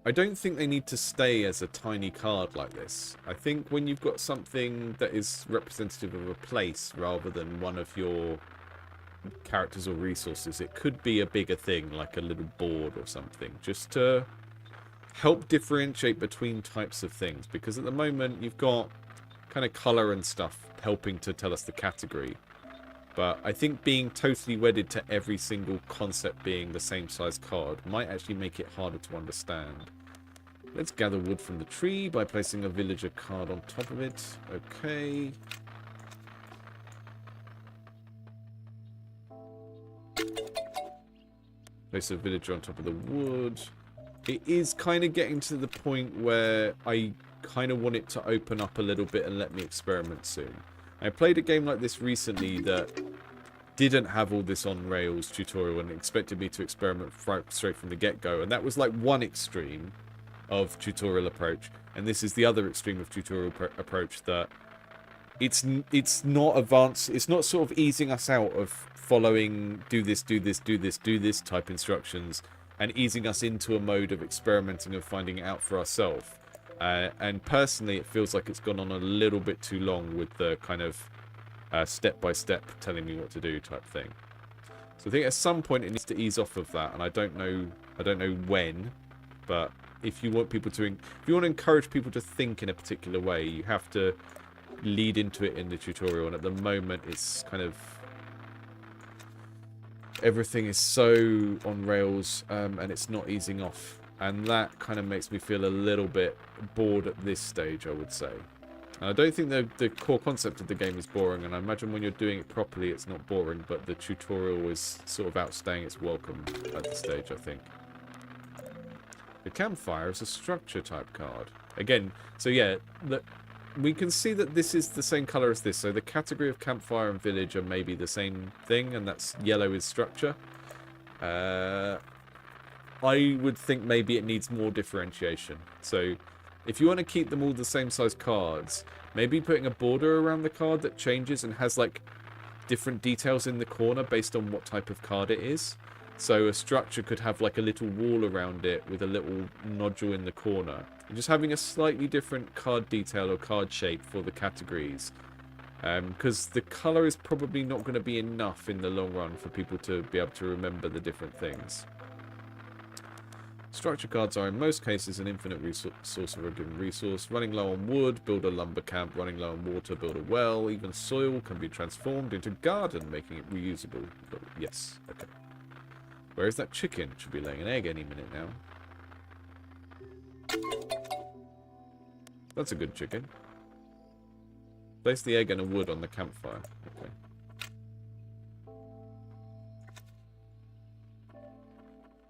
I don't think they need to stay as a tiny card like this. I think when you've got something that is representative of a place rather than one of your characters or resources, it could be a bigger thing like a little board or something, just to help differentiate between types of things, because at the moment you've got kind of color and stuff helping to tell us the category, but I think being totally wedded to every single concept being the same size card might actually make it harder to understand. Let's gather wood from the tree by placing a villager card on top of it. Okay. Place a villager on top of the wood. It is kind of getting to the point where I kind of want it to open up a little bit and let me experiment soon. I played a game like this recently that didn't have all this on Rails tutorial and expected me to experiment straight from the get-go, and that was like one extreme of tutorial approach, and this is the other extreme of tutorial approach that it's not advanced, it's not sort of easing us out of following do this, do this, do this, do this type instructions and easing us into a mode of experimenting and finding it out for ourselves. And personally, it feels like it's gone on a little bit too long with the kind of step-by-step telling me what to do type thing. So I think at some point it needs to ease off of that, and I don't know when, but if you want people to, if you want to encourage people to think in a particular way, you have to lead into it in the tutorial. And at the moment, it's kind of everything is so on rails, and it's not easing off. And that kind of makes me feel a little bit bored at this stage, I would say. And I don't think the core concept of the game is boring, and I imagine when you're doing it properly, it's not boring, but the tutorial is sort of outstaying its welcome at this stage, I think. The campfire is a structure type card. Again, so yeah, we can see that this is the same color as this, so the category of campfire and village are maybe the same thing, and that's yellow is structure. I would think maybe it needs more differentiation. So if you want to keep them all the same size cards, maybe putting a border around the card that changes and has like different details in the corner based on what type of card it is. So a structure could have like a little wall around it with a little nodule in the corner. And just having a slightly different card detail or card shape for the categories. Because the colour is probably not going to be enough in the long run for people to be able to remember the different things. Structure cards are in most cases an infinite source of a given resource. Running low on wood, build a lumber camp. Running low on water, build a well. Even soil can be transformed into garden, making it reusable. But yes, okay. Where is that chicken? Should be laying an egg any minute now. That's a good chicken. Place the egg and a wood on the campfire. Okay.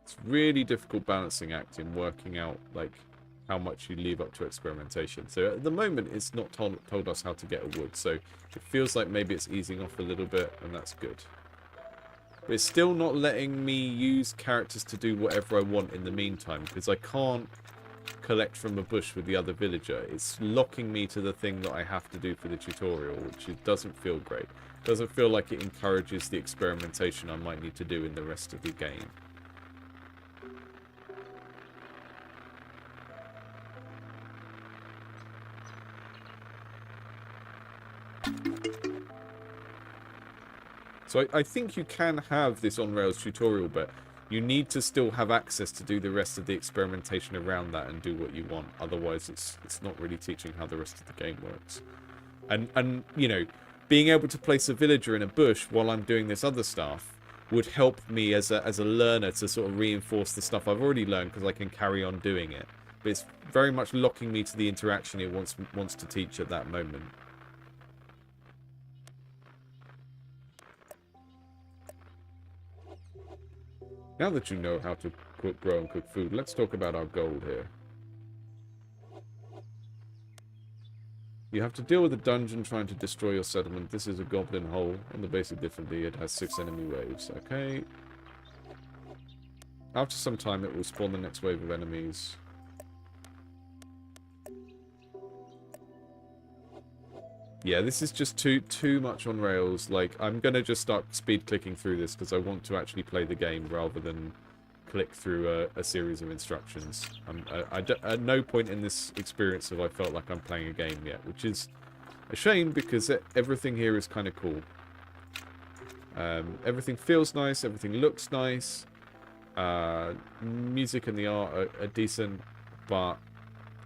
It's really difficult balancing act in working out like how much you leave up to experimentation. So at the moment it's not told us how to get a wood, so it feels like maybe it's easing off a little bit, and that's good. But it's still not letting me use characters to do whatever I want in the meantime, because I can't collect from a bush with the other villager. It's locking me to the thing that I have to do for the tutorial, which it doesn't feel great. Doesn't feel like it encourages the experimentation I might need to do in the rest of the game. So I think you can have this on Rails tutorial, but you need to still have access to do the rest of the experimentation around that and do what you want. Otherwise, it's not really teaching how the rest of the game works. And you know, being able to place a villager in a bush while I'm doing this other stuff would help me as a learner to sort of reinforce the stuff I've already learned, because I can carry on doing it. But it's very much locking me to the interaction it wants to teach at that moment. Now that you know how to grow and cook food, let's talk about our goal here. You have to deal with a dungeon trying to destroy your settlement. This is a goblin hole. On the basic difficulty, it has 6 enemy waves. Okay. After some time, it will spawn the next wave of enemies. Yeah, this is just too much on Rails. Like, I'm going to just start speed clicking through this because I want to actually play the game rather than click through a series of instructions. At no point in this experience have I felt like I'm playing a game yet, which is a shame because everything here is kind of cool. Everything feels nice, everything looks nice. Music and the art are decent, but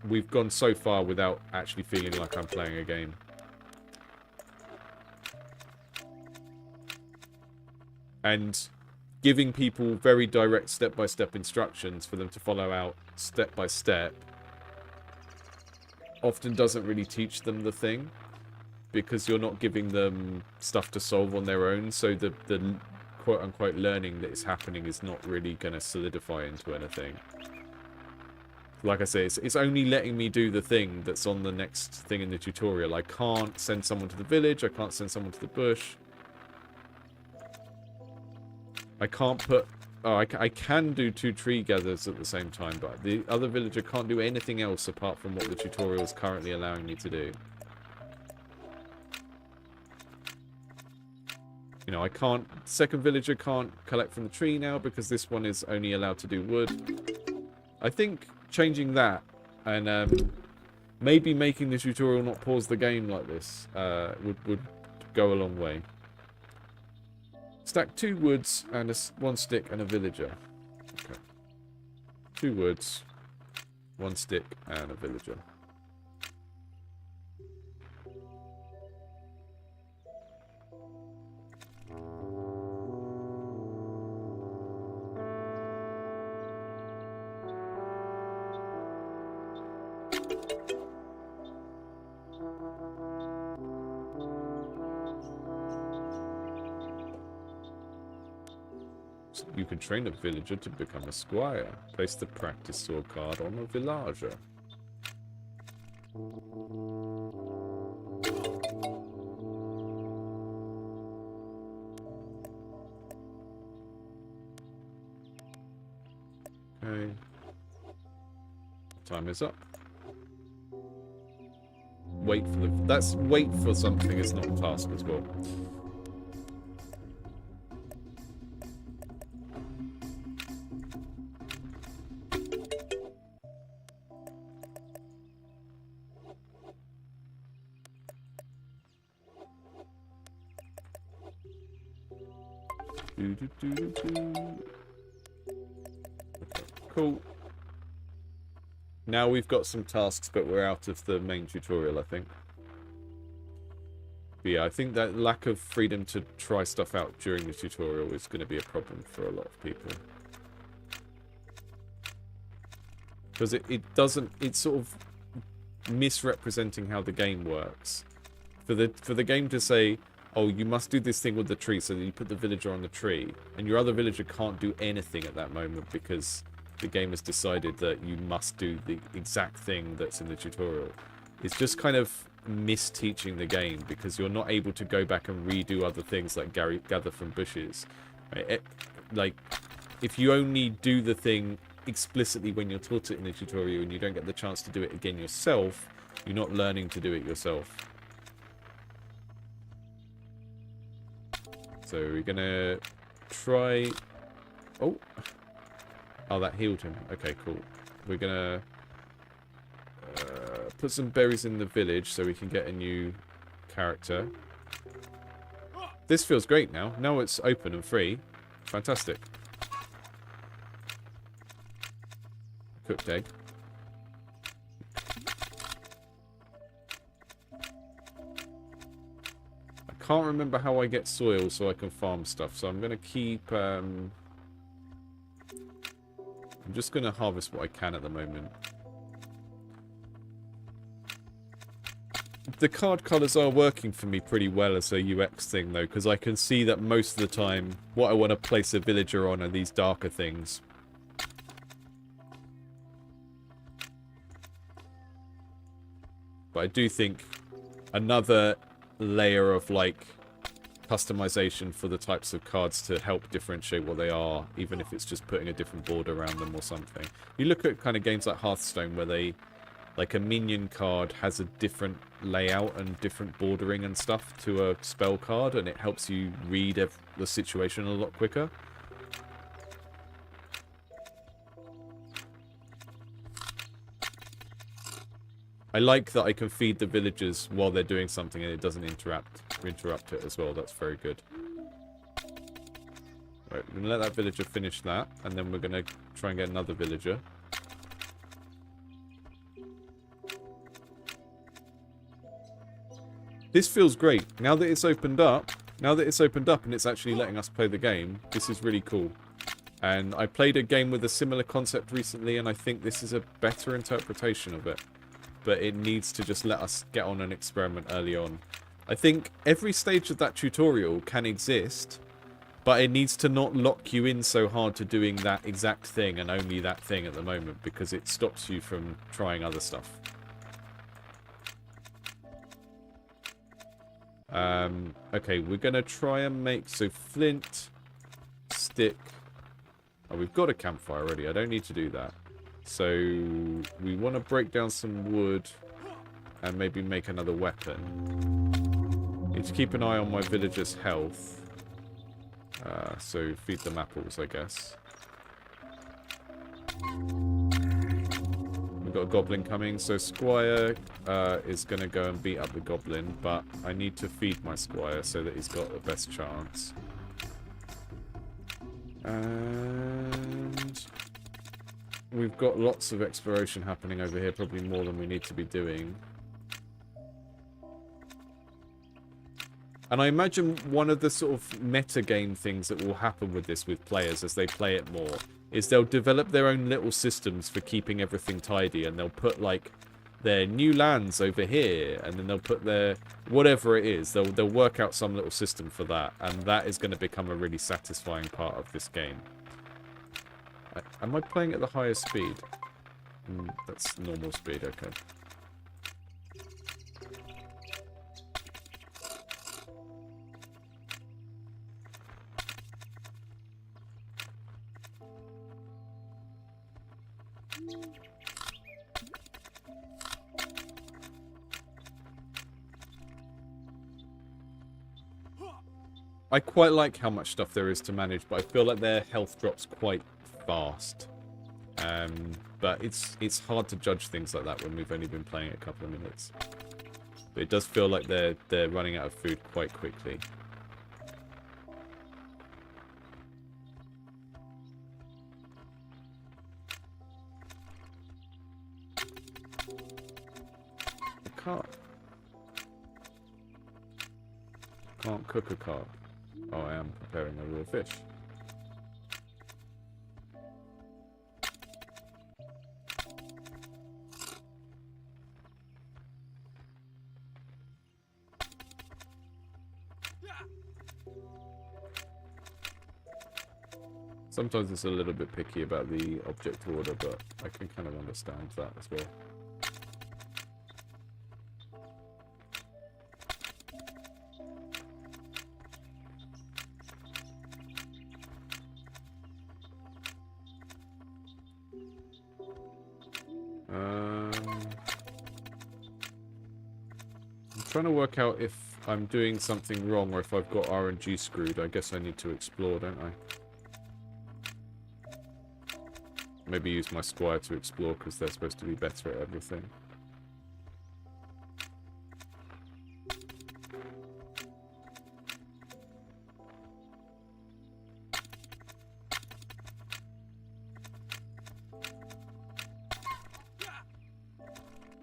we've gone so far without actually feeling like I'm playing a game. And giving people very direct step-by-step instructions for them to follow out step-by-step often doesn't really teach them the thing, because you're not giving them stuff to solve on their own, so the quote-unquote learning that is happening is not really going to solidify into anything. Like I say, it's only letting me do the thing that's on the next thing in the tutorial. I can't send someone to the village, I can't send someone to the bush. I can't put... Oh, I can do 2 tree gathers at the same time, but the other villager can't do anything else apart from what the tutorial is currently allowing me to do. You know, I can't... Second villager can't collect from the tree now because this one is only allowed to do wood. I think changing that and maybe making the tutorial not pause the game like this would go a long way. Stack 2 woods and 1 stick and a villager. Okay. 2 woods, 1 stick and a villager. You can train a villager to become a squire. Place the practice sword card on a villager. Okay. Time is up. Wait for the... That's wait for something is not a task as well. Cool. Now we've got some tasks, but we're out of the main tutorial, I think. But yeah, I think that lack of freedom to try stuff out during the tutorial is going to be a problem for a lot of people. Because it doesn't... It's sort of misrepresenting how the game works. For the game to say... Oh, you must do this thing with the tree, so that you put the villager on the tree, and your other villager can't do anything at that moment because the game has decided that you must do the exact thing that's in the tutorial. It's just kind of misteaching the game because you're not able to go back and redo other things like gather from bushes. Right? Like, if you only do the thing explicitly when you're taught it in the tutorial and you don't get the chance to do it again yourself, you're not learning to do it yourself. So we're gonna try... Oh, that healed him. Okay, cool. We're gonna put some berries in the village so we can get a new character. This feels great now. Now it's open and free. Fantastic. Cooked egg. I can't remember how I get soil so I can farm stuff, so I'm going to keep... I'm just going to harvest what I can at the moment. The card colours are working for me pretty well as a UX thing, though, because I can see that most of the time what I want to place a villager on are these darker things. But I do think another layer of, like, customization for the types of cards to help differentiate what they are, even if it's just putting a different border around them or something. You look at kind of games like Hearthstone where they... Like, a minion card has a different layout and different bordering and stuff to a spell card, and it helps you read the situation a lot quicker. I like that I can feed the villagers while they're doing something and it doesn't interrupt it as well. That's very good. Right, we're going to let that villager finish that, and then we're going to try and get another villager. This feels great. Now that it's opened up and it's actually letting us play the game, this is really cool. And I played a game with a similar concept recently, and I think this is a better interpretation of it. But it needs to just let us get on and experiment early on. I think every stage of that tutorial can exist, but it needs to not lock you in so hard to doing that exact thing and only that thing at the moment, because it stops you from trying other stuff. Okay, we're going to try and make... So, flint, stick... Oh, we've got a campfire already. I don't need to do that. So, we want to break down some wood and maybe make another weapon. Need to keep an eye on my villagers' health. So, feed them apples, I guess. We've got a goblin coming, so Squire is going to go and beat up the goblin, but I need to feed my Squire so that he's got the best chance. And we've got lots of exploration happening over here, probably more than we need to be doing. And I imagine one of the sort of meta-game things that will happen with this with players as they play it more is they'll develop their own little systems for keeping everything tidy, and they'll put, like, their new lands over here, and then they'll put their... whatever it is, they'll work out some little system for that, and that is going to become a really satisfying part of this game. Am I playing at the highest speed? That's normal speed, okay. I quite like how much stuff there is to manage, but I feel like their health drops quite fast. But it's hard to judge things like that when we've only been playing it a couple of minutes. But it does feel like they're running out of food quite quickly. Can't cook a carp. Oh, I am preparing a raw fish. Sometimes it's a little bit picky about the object order, but I can kind of understand that as well. I'm trying to work out if I'm doing something wrong or if I've got RNG screwed. I guess I need to explore, don't I? Maybe use my squire to explore because they're supposed to be better at everything.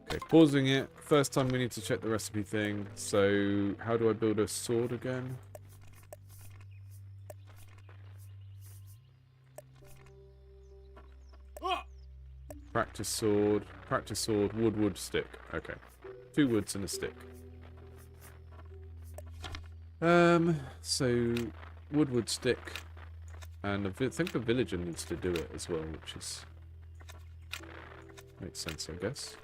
Okay, pausing it. First time we need to check the recipe thing. So, how do I build a sword again? Practice sword, wood, stick. Okay. 2 woods and a stick. So, wood, stick. And I think the villager needs to do it as well, which is... makes sense, I guess.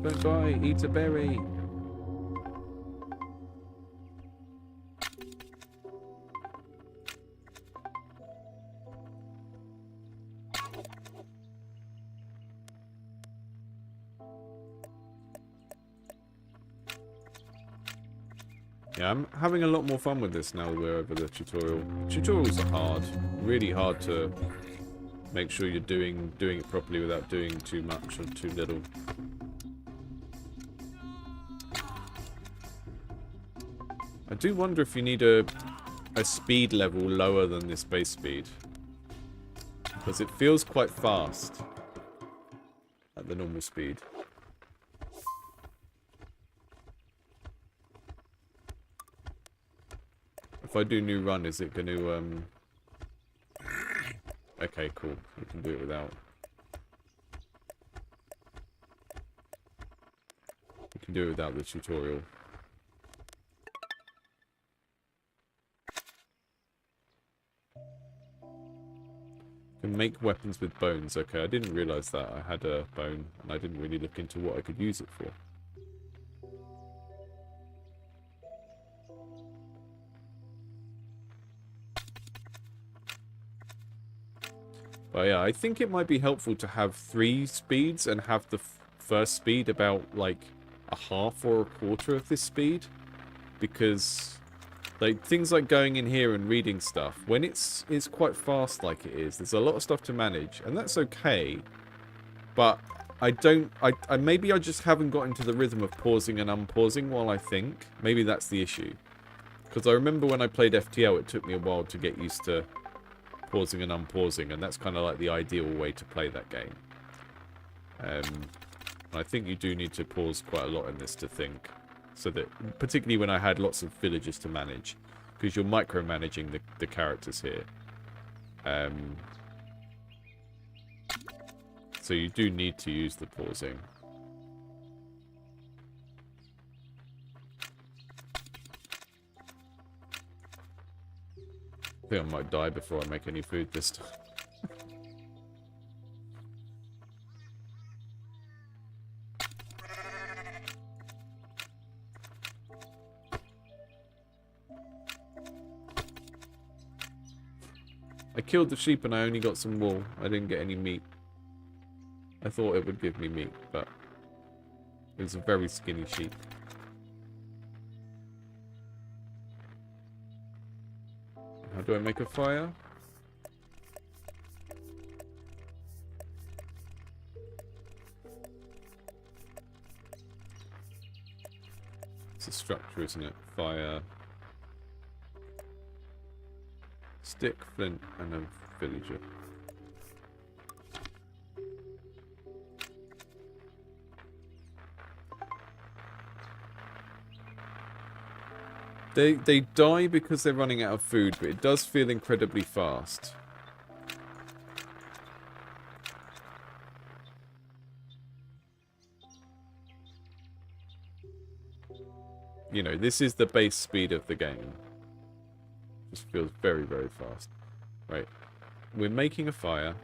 Don't die, eat a berry. Yeah, I'm having a lot more fun with this now we're over the tutorial. Tutorials are hard. Really hard to make sure you're doing it properly without doing too much or too little. I do wonder if you need a speed level lower than this base speed. Because it feels quite fast at the normal speed. If I do new run, is it going to, Okay, cool. We can do it without. We can do it without the tutorial. Can make weapons with bones. Okay, I didn't realise that I had a bone, and I didn't really look into what I could use it for. But yeah, I think it might be helpful to have 3 speeds and have the first speed about like a half or a quarter of this speed. Because like things like going in here and reading stuff, when it's quite fast like it is, there's a lot of stuff to manage, and that's okay. But maybe I just haven't got into the rhythm of pausing and unpausing while I think. Maybe that's the issue. Because I remember when I played FTL, it took me a while to get used to pausing and unpausing, and that's kind of like the ideal way to play that game. I think you do need to pause quite a lot in this to think, so that, particularly when I had lots of villagers to manage, because you're micromanaging the characters here. So you do need to use the pausing. I think I might die before I make any food this time. I killed the sheep and I only got some wool. I didn't get any meat. I thought it would give me meat, but it was a very skinny sheep. How do I make a fire? It's a structure, isn't it? Fire. Stick, flint, and a villager. They die because they're running out of food, but it does feel incredibly fast. You know, this is the base speed of the game. Just feels very, very fast. Right. We're making a fire.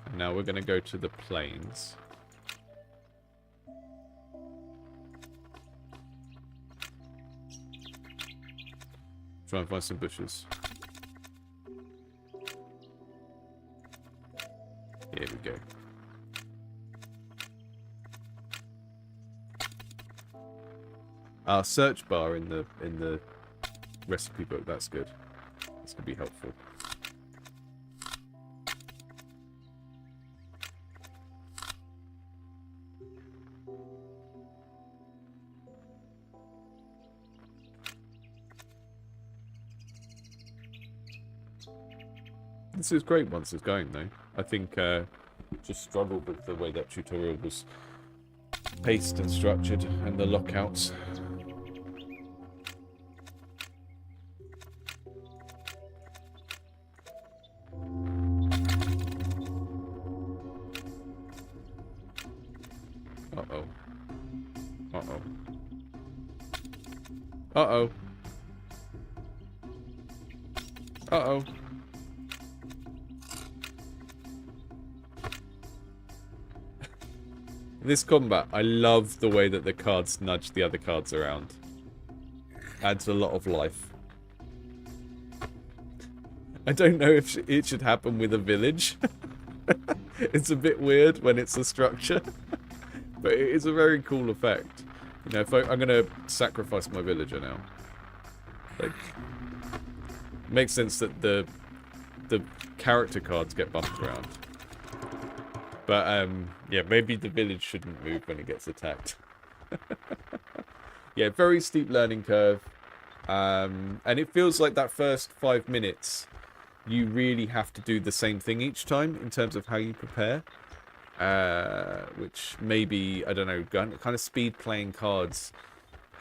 And now we're going to go to the plains. Try and find some bushes. go. Our search bar in the recipe book, that's good. That's gonna be helpful. This is great once it's going, though. I think just struggled with the way that tutorial was paced and structured, and the lockouts. Uh-oh. Uh-oh. Uh-oh. Uh-oh. This combat, I love the way that the cards nudge the other cards around. Adds a lot of life. I don't know if it should happen with a village. It's a bit weird when it's a structure. But it is a very cool effect. You know, if I'm going to sacrifice my villager now. Like, it makes sense that the character cards get bumped around. But, yeah, maybe the village shouldn't move when it gets attacked. Yeah, very steep learning curve. And it feels like that first 5 minutes, you really have to do the same thing each time in terms of how you prepare. Which maybe, I don't know, kind of speed playing cards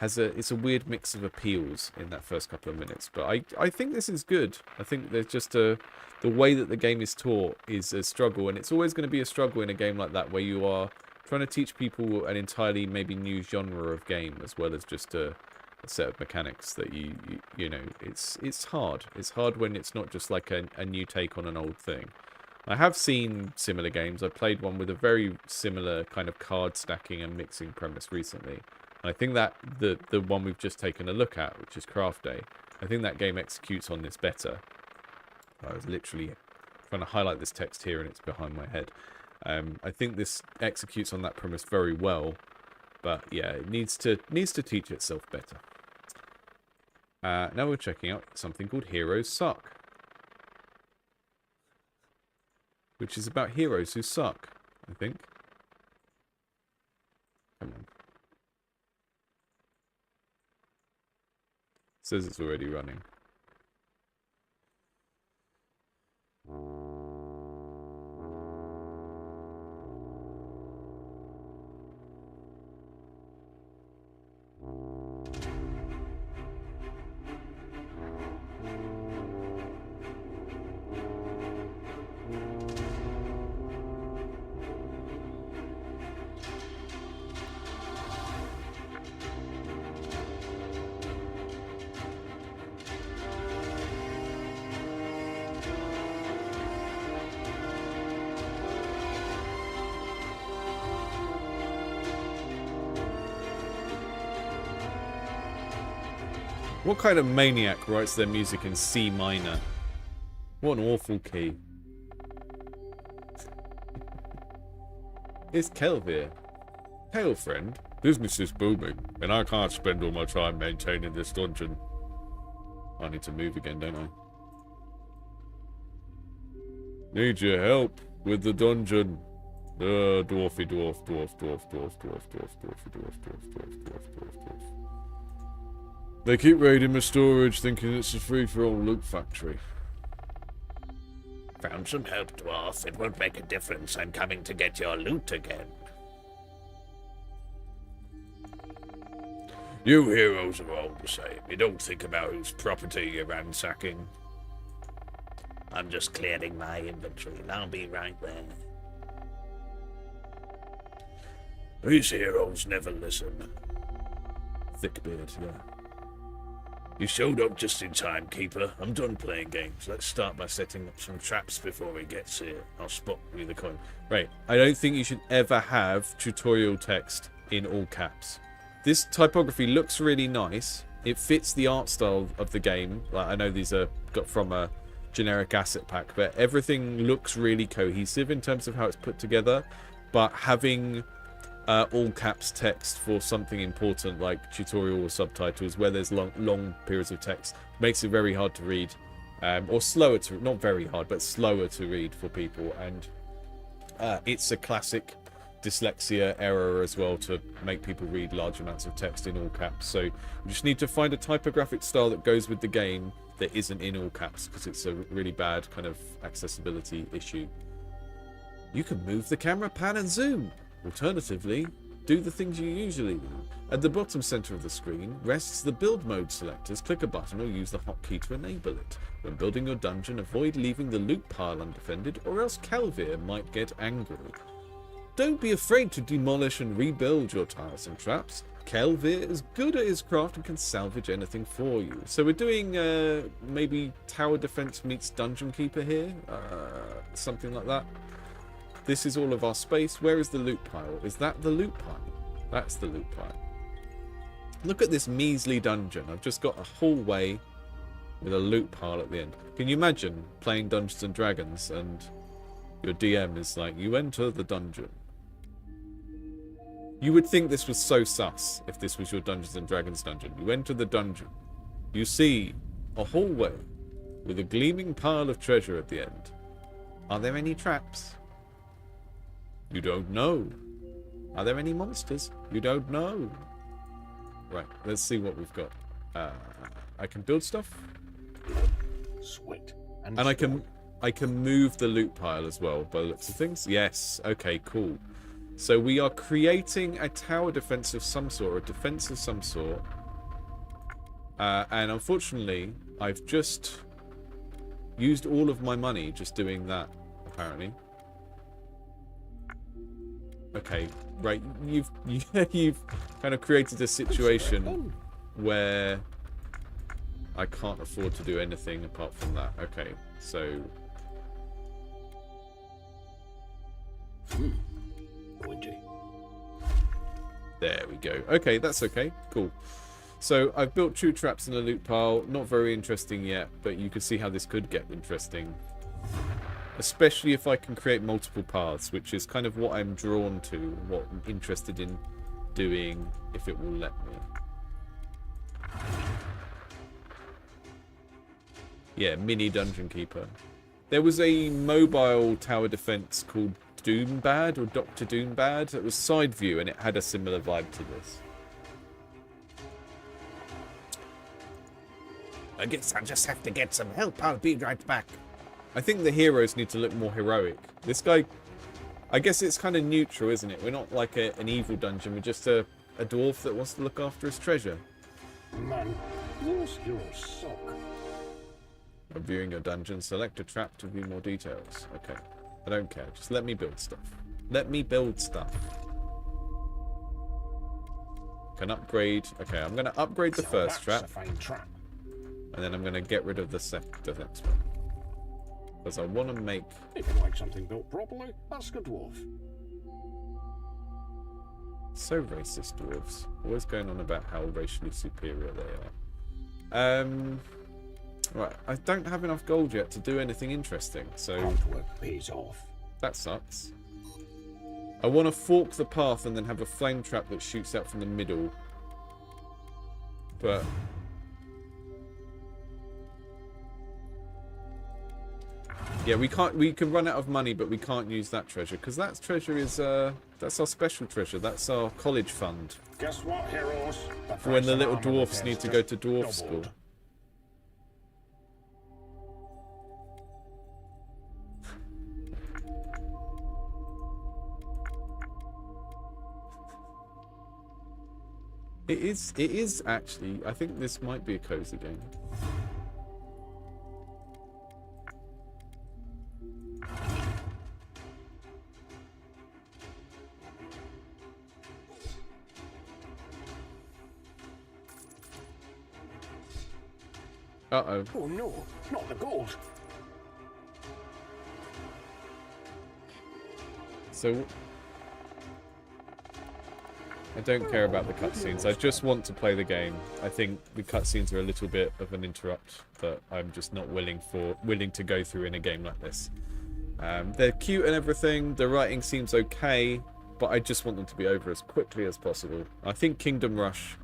it's a weird mix of appeals in that first couple of minutes. But I think this is good. I think there's just the way that the game is taught is a struggle, and it's always going to be a struggle in a game like that where you are trying to teach people an entirely maybe new genre of game as well as just a set of mechanics that you know, it's hard. It's hard when it's not just like a new take on an old thing. I have seen similar games. I played one with a very similar kind of card stacking and mixing premise recently. And I think that the one we've just taken a look at, which is Craft Day, I think that game executes on this better. I was literally trying to highlight this text here and it's behind my head. I think this executes on that premise very well, but yeah, it needs to teach itself better. Now we're checking out something called Heroes Suck, which is about heroes who suck, I think. Come on. It says it's already running. What kind of maniac writes their music in C minor? What an awful key. It's Kelvir. Hail, friend. Business is booming, and I can't spend all my time maintaining this dungeon. I need to move again, don't I? Need your help with the dungeon. Dwarfy dwarf, dwarf, dwarf, dwarf, dwarf, dwarf, dwarfy dwarf, dwarf, dwarf, dwarf, dwarf, dwarf. They keep raiding my storage, thinking it's a free-for-all loot factory. Found some help, dwarf. It won't make a difference. I'm coming to get your loot again. You heroes are all the same. You don't think about whose property you're ransacking. I'm just clearing my inventory, and I'll be right there. These heroes never listen. Thickbeard, yeah. You showed up just in time, Keeper. I'm done playing games. Let's start by setting up some traps before he gets here. I'll spot you the coin. Right, I don't think you should ever have tutorial text in all caps. This typography looks really nice. It fits the art style of the game. Like, I know these are got from a generic asset pack, but everything looks really cohesive in terms of how it's put together. But having all caps text for something important like tutorial or subtitles, where there's long periods of text, makes it very hard to read, or slower to, not very hard, but slower to read for people. And it's a classic dyslexia error as well to make people read large amounts of text in all caps. So we just need to find a typographic style that goes with the game that isn't in all caps, because it's a really bad kind of accessibility issue. You can move the camera, pan and zoom. Alternatively, do the things you usually do. At the bottom center of the screen rests the build mode selectors. Click a button or use the hotkey to enable it. When building your dungeon, avoid leaving the loot pile undefended, or else Kelvir might get angry. Don't be afraid to demolish and rebuild your tiles and traps. Kelvir is good at his craft and can salvage anything for you. So we're doing maybe tower defense meets dungeon keeper here, something like that. This is all of our space. Where is the loot pile? Is that the loot pile? That's the loot pile. Look at this measly dungeon. I've just got a hallway with a loot pile at the end. Can you imagine playing Dungeons and Dragons and your DM is like, you enter the dungeon. You would think this was so sus if this was your Dungeons and Dragons dungeon. You enter the dungeon. You see a hallway with a gleaming pile of treasure at the end. Are there any traps? You don't know. Are there any monsters? You don't know. Right, let's see what we've got. I can build stuff. Sweet. And I can move the loot pile as well by the looks of things. Yes, okay, cool. So we are creating a tower defense of some sort, or a defense of some sort. And unfortunately, I've just used all of my money just doing that, apparently. Okay, right, you've kind of created a situation where I can't afford to do anything apart from that. Okay, so there we go. Okay, that's okay, cool. So I've built 2 traps in a loot pile. Not very interesting yet, but you can see how this could get interesting. Especially if I can create multiple paths, which is kind of what I'm drawn to, what I'm interested in doing, if it will let me. Yeah, mini Dungeon Keeper. There was a mobile tower defense called Doombad, or Dr. Doombad, that was side view, and it had a similar vibe to this. I guess I'll just have to get some help. I'll be right back. I think the heroes need to look more heroic. This guy, I guess it's kind of neutral, isn't it? We're not like an evil dungeon. We're just a dwarf that wants to look after his treasure. Man, those heroes suck. Reviewing your dungeon, select a trap to view more details. Okay, I don't care. Just let me build stuff. Let me build stuff. Can upgrade. Okay, I'm going to upgrade the first trap. That's a fine trap. And then I'm going to get rid of the next one. Because I want to make... If you like something built properly, ask a dwarf. So racist, dwarves. Always going on about how racially superior they are. Right, I don't have enough gold yet to do anything interesting, so... Hard work pays off. That sucks. I want to fork the path and then have a flame trap that shoots out from the middle. But... yeah, we can run out of money, but we can't use that treasure, because that treasure is, that's our special treasure. That's our college fund. Guess what, heroes? For when the little dwarfs need to go to dwarf school. It is actually, I think this might be a cozy game. Uh-oh. Oh no, not the gold. So... I don't care about the cutscenes. I just want to play the game. I think the cutscenes are a little bit of an interrupt that I'm just not willing to go through in a game like this. They're cute and everything. The writing seems okay, but I just want them to be over as quickly as possible. I think Kingdom Rush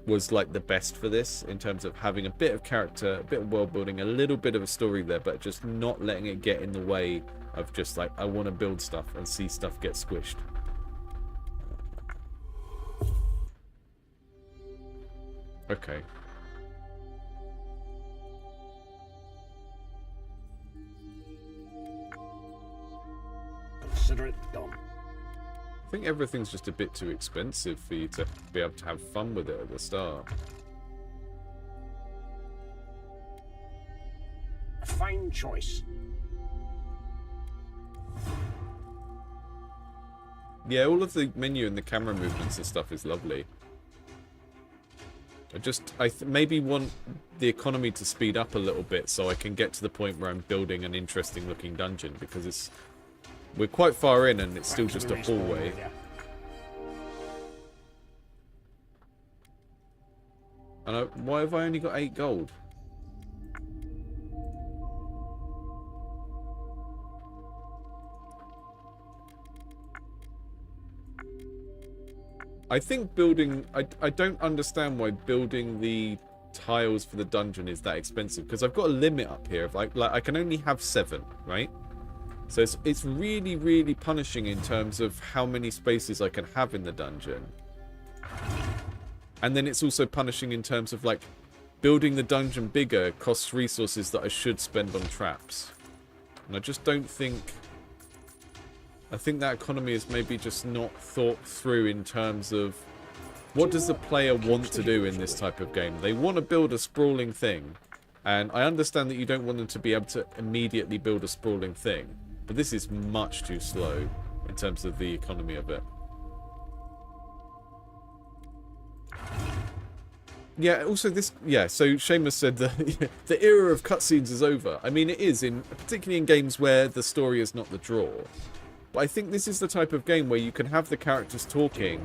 was like the best for this in terms of having a bit of character, a bit of world building, a little bit of a story there, but just not letting it get in the way of just like, I want to build stuff and see stuff get squished. Okay. Consider it done. I think everything's just a bit too expensive for you to be able to have fun with it at the start. A fine choice. Yeah, all of the menu and the camera movements and stuff is lovely. I maybe want the economy to speed up a little bit so I can get to the point where I'm building an interesting looking dungeon, because we're quite far in and it's still just a hallway. And why have I only got 8 gold? I think building... I don't understand why building the tiles for the dungeon is that expensive, because I've got a limit up here of like I can only have 7, right? So it's really, really punishing in terms of how many spaces I can have in the dungeon. And then it's also punishing in terms of like building the dungeon bigger costs resources that I should spend on traps. And I just don't think... I think that economy is maybe just not thought through in terms of what does the player want to do in this type of game. They want to build a sprawling thing, and I understand that you don't want them to be able to immediately build a sprawling thing, but this is much too slow in terms of the economy of it. Yeah, also this... Yeah, so Seamus said that the era of cutscenes is over. I mean, it is, particularly in games where the story is not the draw. But I think this is the type of game where you can have the characters talking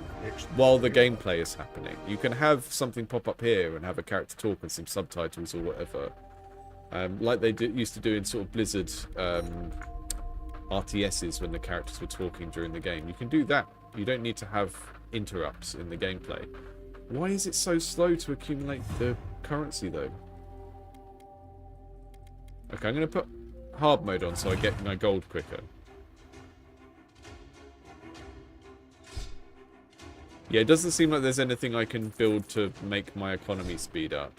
while the gameplay is happening. You can have something pop up here and have a character talk and some subtitles or whatever. Like they used to do in sort of Blizzard RTSs when the characters were talking during the game. You can do that. You don't need to have interrupts in the gameplay. Why is it so slow to accumulate the currency though? Okay, I'm going to put hard mode on so I get my gold quicker. Yeah, it doesn't seem like there's anything I can build to make my economy speed up.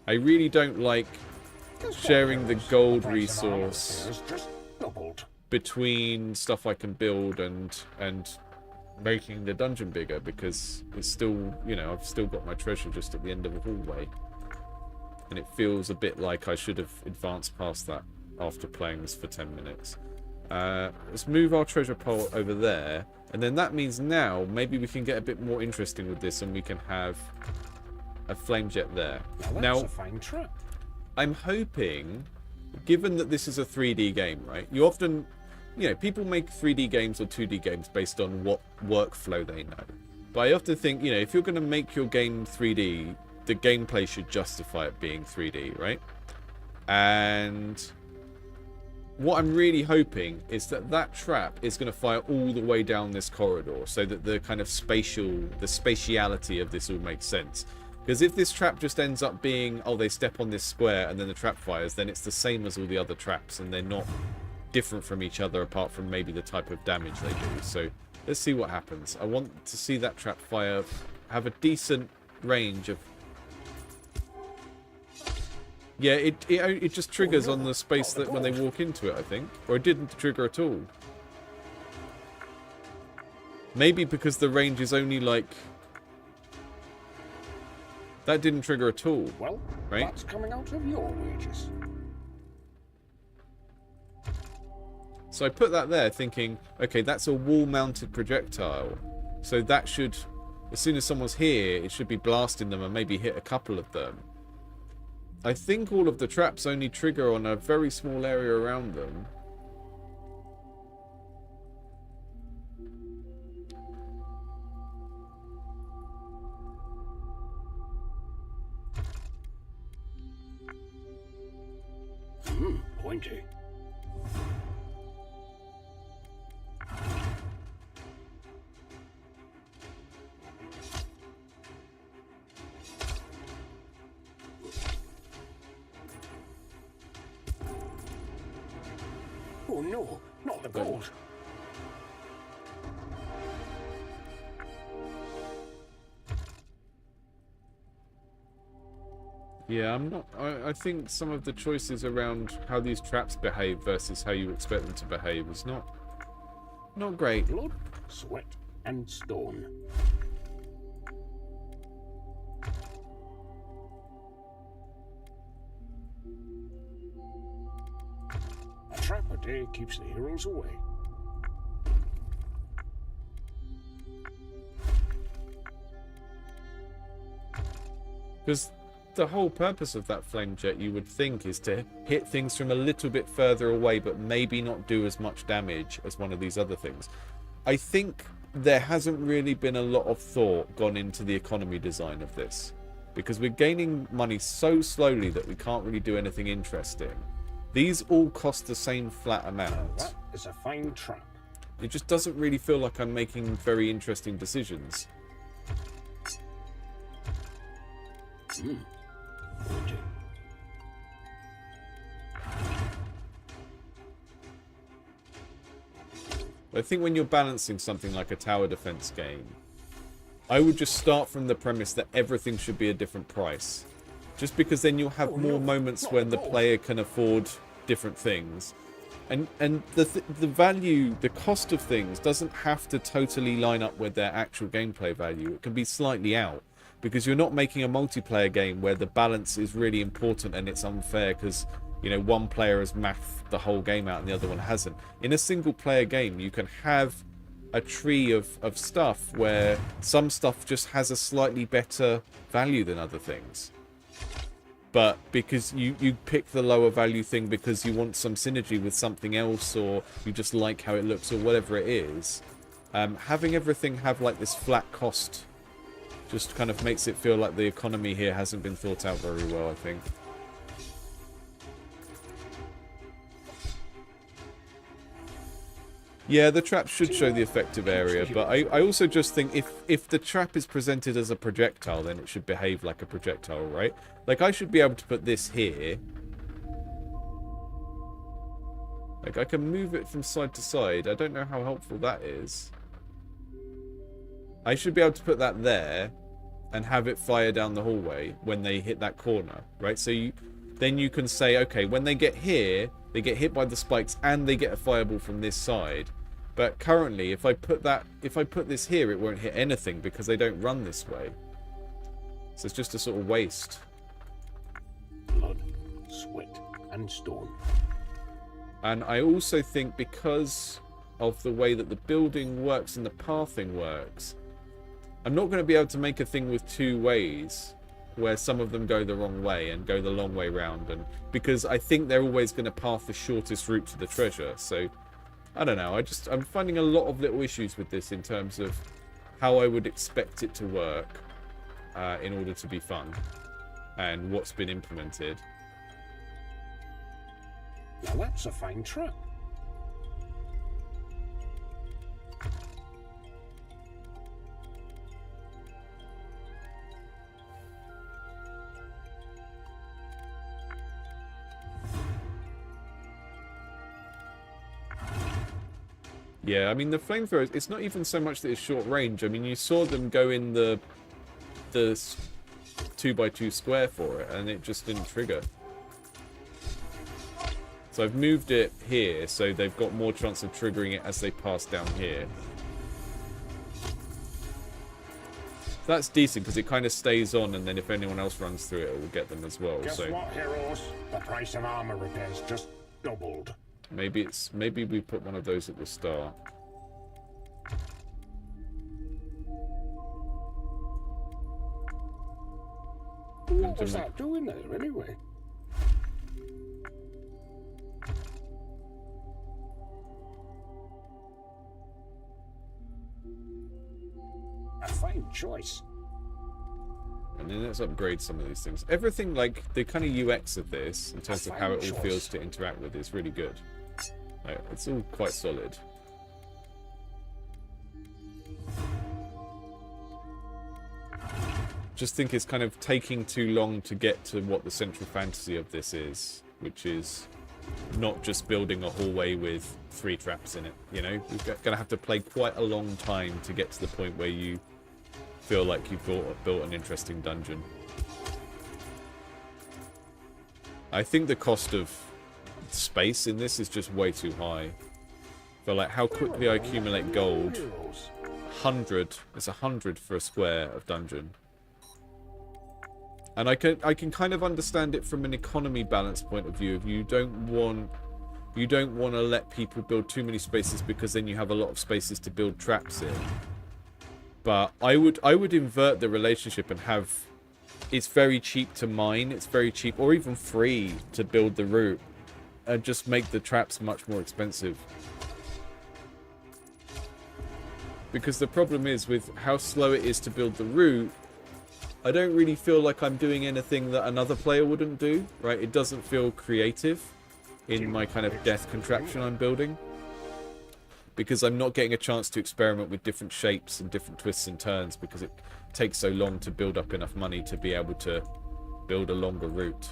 I really don't like sharing the gold resource between stuff I can build and making the dungeon bigger, because it's still, you know, I've still got my treasure just at the end of a hallway. And it feels a bit like I should have advanced past that after playing this for 10 minutes. Let's move our treasure pole over there. And then that means now maybe we can get a bit more interesting with this and we can have a flame jet there. Now that's a fine trip. I'm hoping, given that this is a 3D game, right? You often, you know, people make 3D games or 2D games based on what workflow they know. But I often think, you know, if you're going to make your game 3D, the gameplay should justify it being 3D, right? And what I'm really hoping is that that trap is going to fire all the way down this corridor, so that the kind of spatiality of this all makes sense. Because if this trap just ends up being, oh, they step on this square and then the trap fires, then it's the same as all the other traps and they're not different from each other apart from maybe the type of damage they do. So let's see what happens. I want to see that trap fire have a decent range of... Yeah, it just triggers on the space that when they walk into it, I think. Or it didn't trigger at all. Maybe because the range is only like... That didn't trigger at all. Well, right? That's coming out of your wages. So I put that there thinking, okay, that's a wall-mounted projectile. So that should, as soon as someone's here, it should be blasting them and maybe hit a couple of them. I think all of the traps only trigger on a very small area around them. pointy. Oh no, not the gold. Yeah, I'm not. I think some of the choices around how these traps behave versus how you expect them to behave is not great. Blood, sweat, and stone. A trap a day keeps the heroes away. Because the whole purpose of that flame jet, you would think, is to hit things from a little bit further away, but maybe not do as much damage as one of these other things. I think there hasn't really been a lot of thought gone into the economy design of this, because we're gaining money so slowly that we can't really do anything interesting. These all cost the same flat Now amount. that is a fine trap. It just doesn't really feel like I'm making very interesting decisions. Pointy. I think when you're balancing something like a tower defense game, I would just start from the premise that everything should be a different price. Just because then you'll have more moments when the player can afford different things. And the value, the cost of things doesn't have to totally line up with their actual gameplay value. It can be slightly out. Because you're not making a multiplayer game where the balance is really important and it's unfair because, you know, one player has mathed the whole game out and the other one hasn't. In a single player game, you can have a tree of stuff where some stuff just has a slightly better value than other things. But because you pick the lower value thing because you want some synergy with something else, or you just like how it looks, or whatever it is, having everything have like this flat cost just kind of makes it feel like the economy here hasn't been thought out very well, I think. Yeah, the trap should show the effective area, but I also just think if the trap is presented as a projectile, then it should behave like a projectile, right? Like, I should be able to put this here. Like, I can move it from side to side. I don't know how helpful that is. I should be able to put that there and have it fire down the hallway when they hit that corner, right? So then you can say, okay, when they get here, they get hit by the spikes and they get a fireball from this side. But currently, if I put this here, it won't hit anything because they don't run this way. So it's just a sort of waste. Blood, sweat, and stone. And I also think because of the way that the building works and the pathing works, I'm not going to be able to make a thing with two ways where some of them go the wrong way and go the long way round, and because I think they're always going to path the shortest route to the treasure. So I don't know, I'm finding a lot of little issues with this in terms of how I would expect it to work in order to be fun and what's been implemented. Now that's a fine trap. Yeah, I mean, the flamethrowers, it's not even so much that it's short range. I mean, you saw them go in the 2x2 square for it, and it just didn't trigger. So I've moved it here, so they've got more chance of triggering it as they pass down here. That's decent, because it kind of stays on, and then if anyone else runs through it, it will get them as well. Guess So what, heroes? The price of armor repairs just doubled. maybe we put one of those at the start. What was that doing there, anyway? A fine choice. And then let's upgrade some of these things. Everything, like, the kind of UX of this, in terms of how it all feels to interact with, is really good. Like, it's all quite solid. Just think it's kind of taking too long to get to what the central fantasy of this is, which is not just building a hallway with 3 traps in it, you know? You're going to have to play quite a long time to get to the point where you feel like you've built an interesting dungeon. I think the cost of space in this is just way too high. For like how quickly I accumulate gold, 100, it's 100 for a square of dungeon. And I can kind of understand it from an economy balance point of view. If you don't want to let people build too many spaces because then you have a lot of spaces to build traps in. But I would invert the relationship and have, it's very cheap to mine, it's very cheap or even free to build the route, and just make the traps much more expensive. Because the problem is with how slow it is to build the route, I don't really feel like I'm doing anything that another player wouldn't do, right? It doesn't feel creative in my kind of death contraption I'm building. Because I'm not getting a chance to experiment with different shapes and different twists and turns because it takes so long to build up enough money to be able to build a longer route.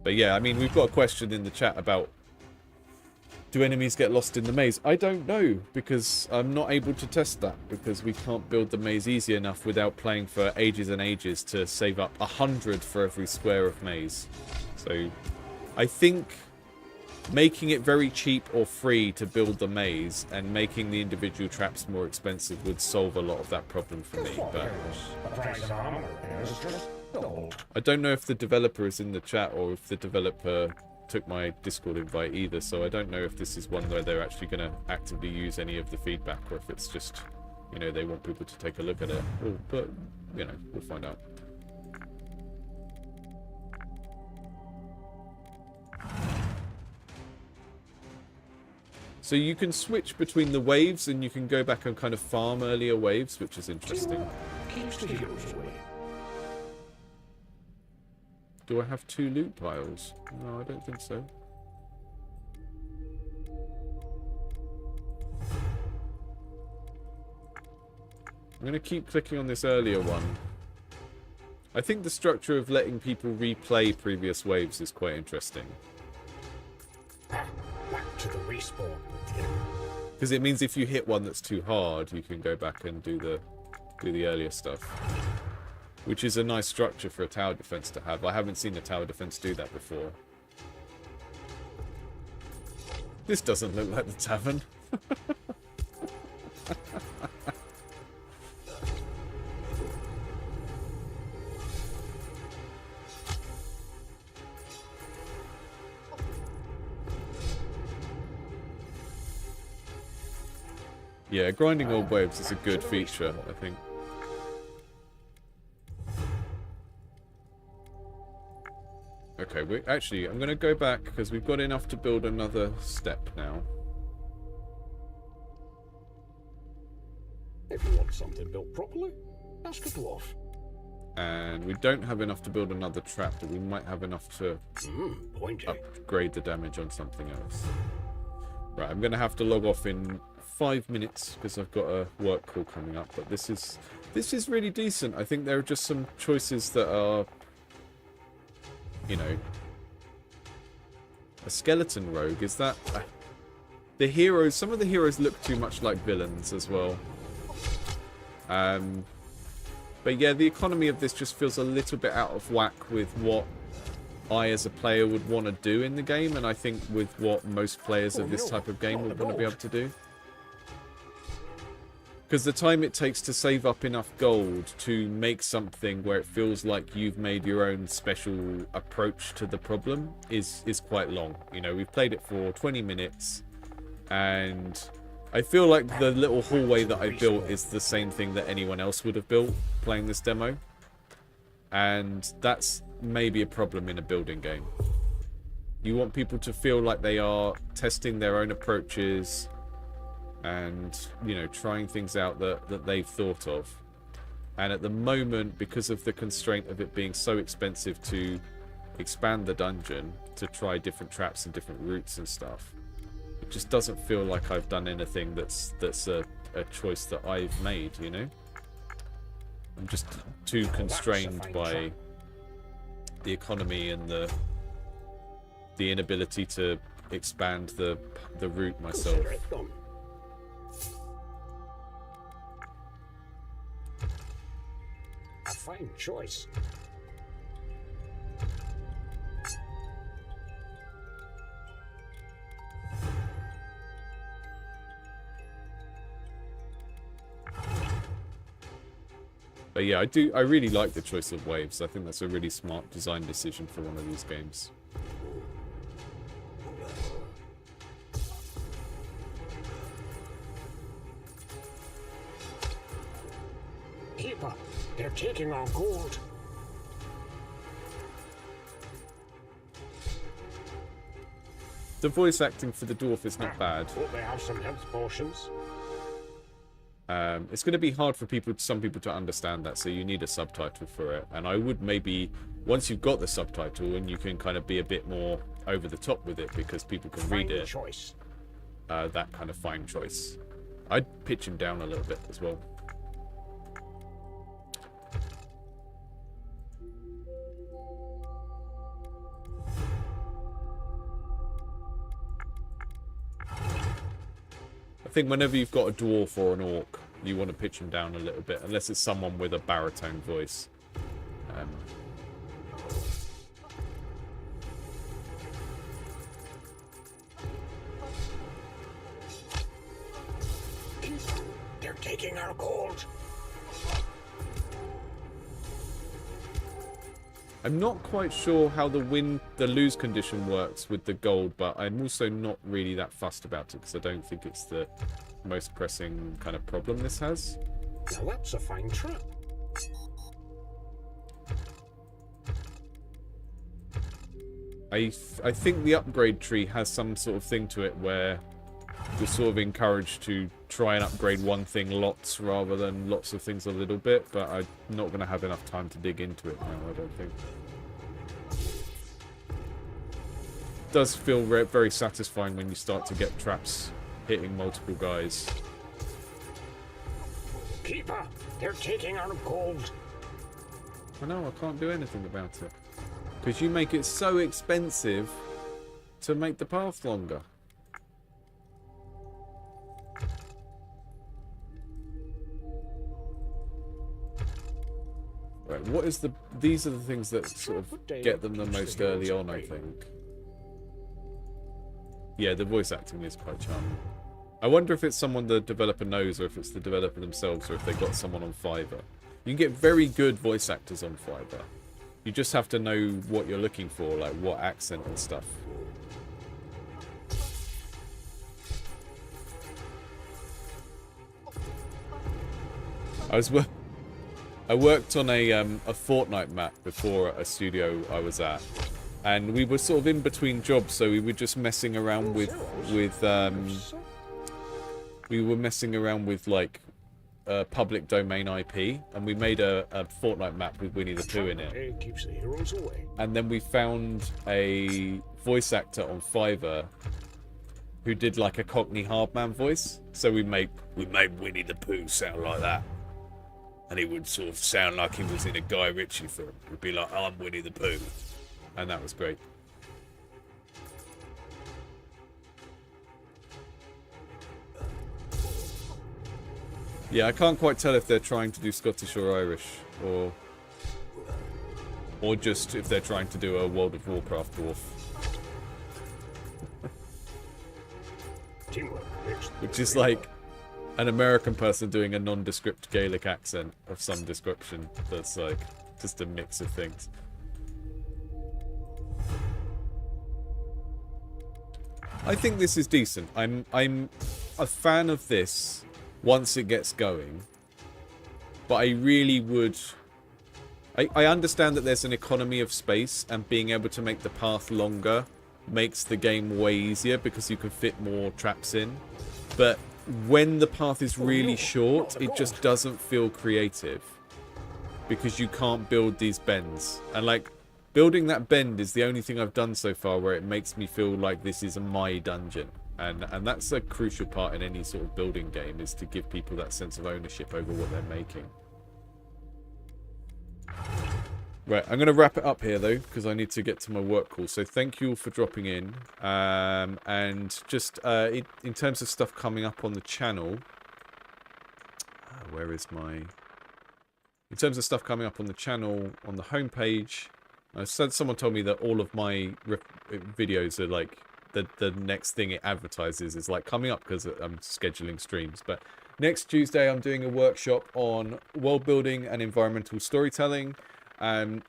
But yeah, I mean, we've got a question in the chat about, do enemies get lost in the maze? I don't know, because I'm not able to test that, because we can't build the maze easy enough without playing for ages and ages to save up 100 for every square of maze. So I think making it very cheap or free to build the maze and making the individual traps more expensive would solve a lot of that problem for me. But I don't know if the developer is in the chat or if the developer took my Discord invite either, so I don't know if this is one where they're actually going to actively use any of the feedback or if it's just, you know, they want people to take a look at it. But, you know, we'll find out. So you can switch between the waves and you can go back and kind of farm earlier waves, which is interesting. Do I have 2 loot piles? No, I don't think so. I'm going to keep clicking on this earlier one. I think the structure of letting people replay previous waves is quite interesting. Back to the respawn. Because it means if you hit one that's too hard, you can go back and do the earlier stuff. Which is a nice structure for a tower defense to have. I haven't seen a tower defense do that before. This doesn't look like the tavern. Yeah, grinding old waves is a good feature, I think. Okay, I'm going to go back because we've got enough to build another step now. If you want something built properly, ask a dwarf. And we don't have enough to build another trap, but we might have enough to upgrade the damage on something else. Right, I'm going to have to log off in 5 minutes because I've got a work call coming up. But this is really decent. I think there are just some choices that are, you know, a skeleton rogue. Is that the heroes? Some of the heroes look too much like villains as well. But yeah, the economy of this just feels a little bit out of whack with what I as a player would want to do in the game, and I think with what most players of this type of game would want to be able to do. Because the time it takes to save up enough gold to make something where it feels like you've made your own special approach to the problem is quite long. You know, we've played it for 20 minutes, and I feel like the little hallway that I built is the same thing that anyone else would have built playing this demo. And that's maybe a problem in a building game. You want people to feel like they are testing their own approaches, and, you know, trying things out that they've thought of. And at the moment, because of the constraint of it being so expensive to expand the dungeon, to try different traps and different routes and stuff, it just doesn't feel like I've done anything that's a choice that I've made, you know? I'm just too constrained by the economy and the inability to expand the route myself. Consider it done. A fine choice. But yeah, I really like the choice of waves. I think that's a really smart design decision for one of these games. Keeper, they're taking our gold. The voice acting for the dwarf is not bad. Hope they have some health potions. It's going to be hard for some people to understand that, so you need a subtitle for it. And I would maybe, once you've got the subtitle and you can kind of be a bit more over the top with it because people can read Fine it, choice. that kind of fine choice. I'd pitch him down a little bit as well. I think whenever you've got a dwarf or an orc, you want to pitch them down a little bit, unless it's someone with a baritone voice. They're taking our gold. I'm not quite sure how the lose condition works with the gold, but I'm also not really that fussed about it because I don't think it's the most pressing kind of problem this has. Now that's a fine trap. I think the upgrade tree has some sort of thing to it where you're sort of encouraged to try and upgrade one thing lots rather than lots of things a little bit, but I'm not going to have enough time to dig into it now, I don't think. It does feel very satisfying when you start to get traps hitting multiple guys. Keeper, they're taking our gold. I know, I can't do anything about it. Because you make it so expensive to make the path longer. Right, what is the... These are the things that sort of get them the most early on, I think. Yeah, the voice acting is quite charming. I wonder if it's someone the developer knows, or if it's the developer themselves, or if they got someone on Fiverr. You can get very good voice actors on Fiverr. You just have to know what you're looking for, like what accent and stuff. I worked on a Fortnite map before at a studio I was at, and we were sort of in between jobs, so we were just messing around with like public domain IP, and we made a Fortnite map with Winnie the Pooh in it. Keeps the heroes away. And then we found a voice actor on Fiverr who did like a Cockney Hardman voice. So we made Winnie the Pooh sound like that. And it would sort of sound like he was in a Guy Ritchie film. It would be like, I'm Winnie the Pooh. and that was great. Yeah, I can't quite tell if they're trying to do Scottish or Irish, or just if they're trying to do a World of Warcraft dwarf. Which is like an American person doing a nondescript Gaelic accent of some description. That's like just a mix of things. I think this is decent. I'm a fan of this once it gets going, but I really would... I understand that there's an economy of space, and being able to make the path longer makes the game way easier because you can fit more traps in. But when the path is really short, it just doesn't feel creative. Because you can't build these bends. And like, building that bend is the only thing I've done so far where it makes me feel like this is my dungeon. And that's a crucial part in any sort of building game, is to give people that sense of ownership over what they're making. Right, I'm going to wrap it up here though, because I need to get to my work call. So thank you all for dropping in. And just in terms of stuff coming up on the channel, where is my... In terms of stuff coming up on the channel, on the homepage, someone told me that all of my videos are like the next thing it advertises is like coming up because I'm scheduling streams. But next Tuesday, I'm doing a workshop on world building and environmental storytelling. And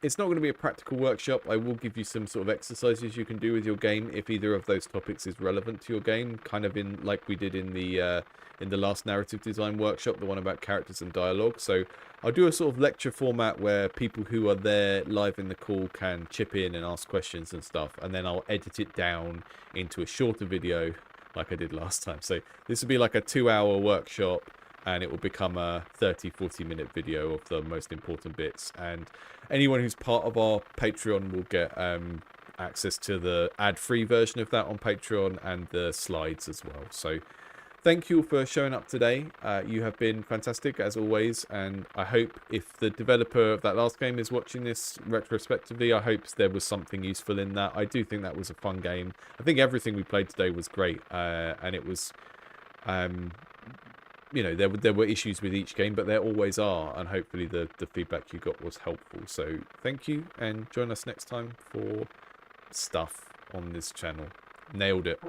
it's not going to be a practical workshop. I will give you some sort of exercises you can do with your game if either of those topics is relevant to your game, kind of in like we did in the last narrative design workshop, the one about characters and dialogue. So I'll do a sort of lecture format where people who are there live in the call can chip in and ask questions and stuff, and then I'll edit it down into a shorter video like I did last time. So this will be like a 2-hour workshop, and it will become a 30-40 minute video of the most important bits. And anyone who's part of our Patreon will get access to the ad-free version of that on Patreon and the slides as well. So thank you for showing up today. You have been fantastic as always, and I hope if the developer of that last game is watching this retrospectively, I hope there was something useful in that. I do think that was a fun game. I think everything we played today was great, and it was... you know, there were issues with each game, but there always are, and hopefully the feedback you got was helpful. So thank you, and join us next time for stuff on this channel. Nailed it.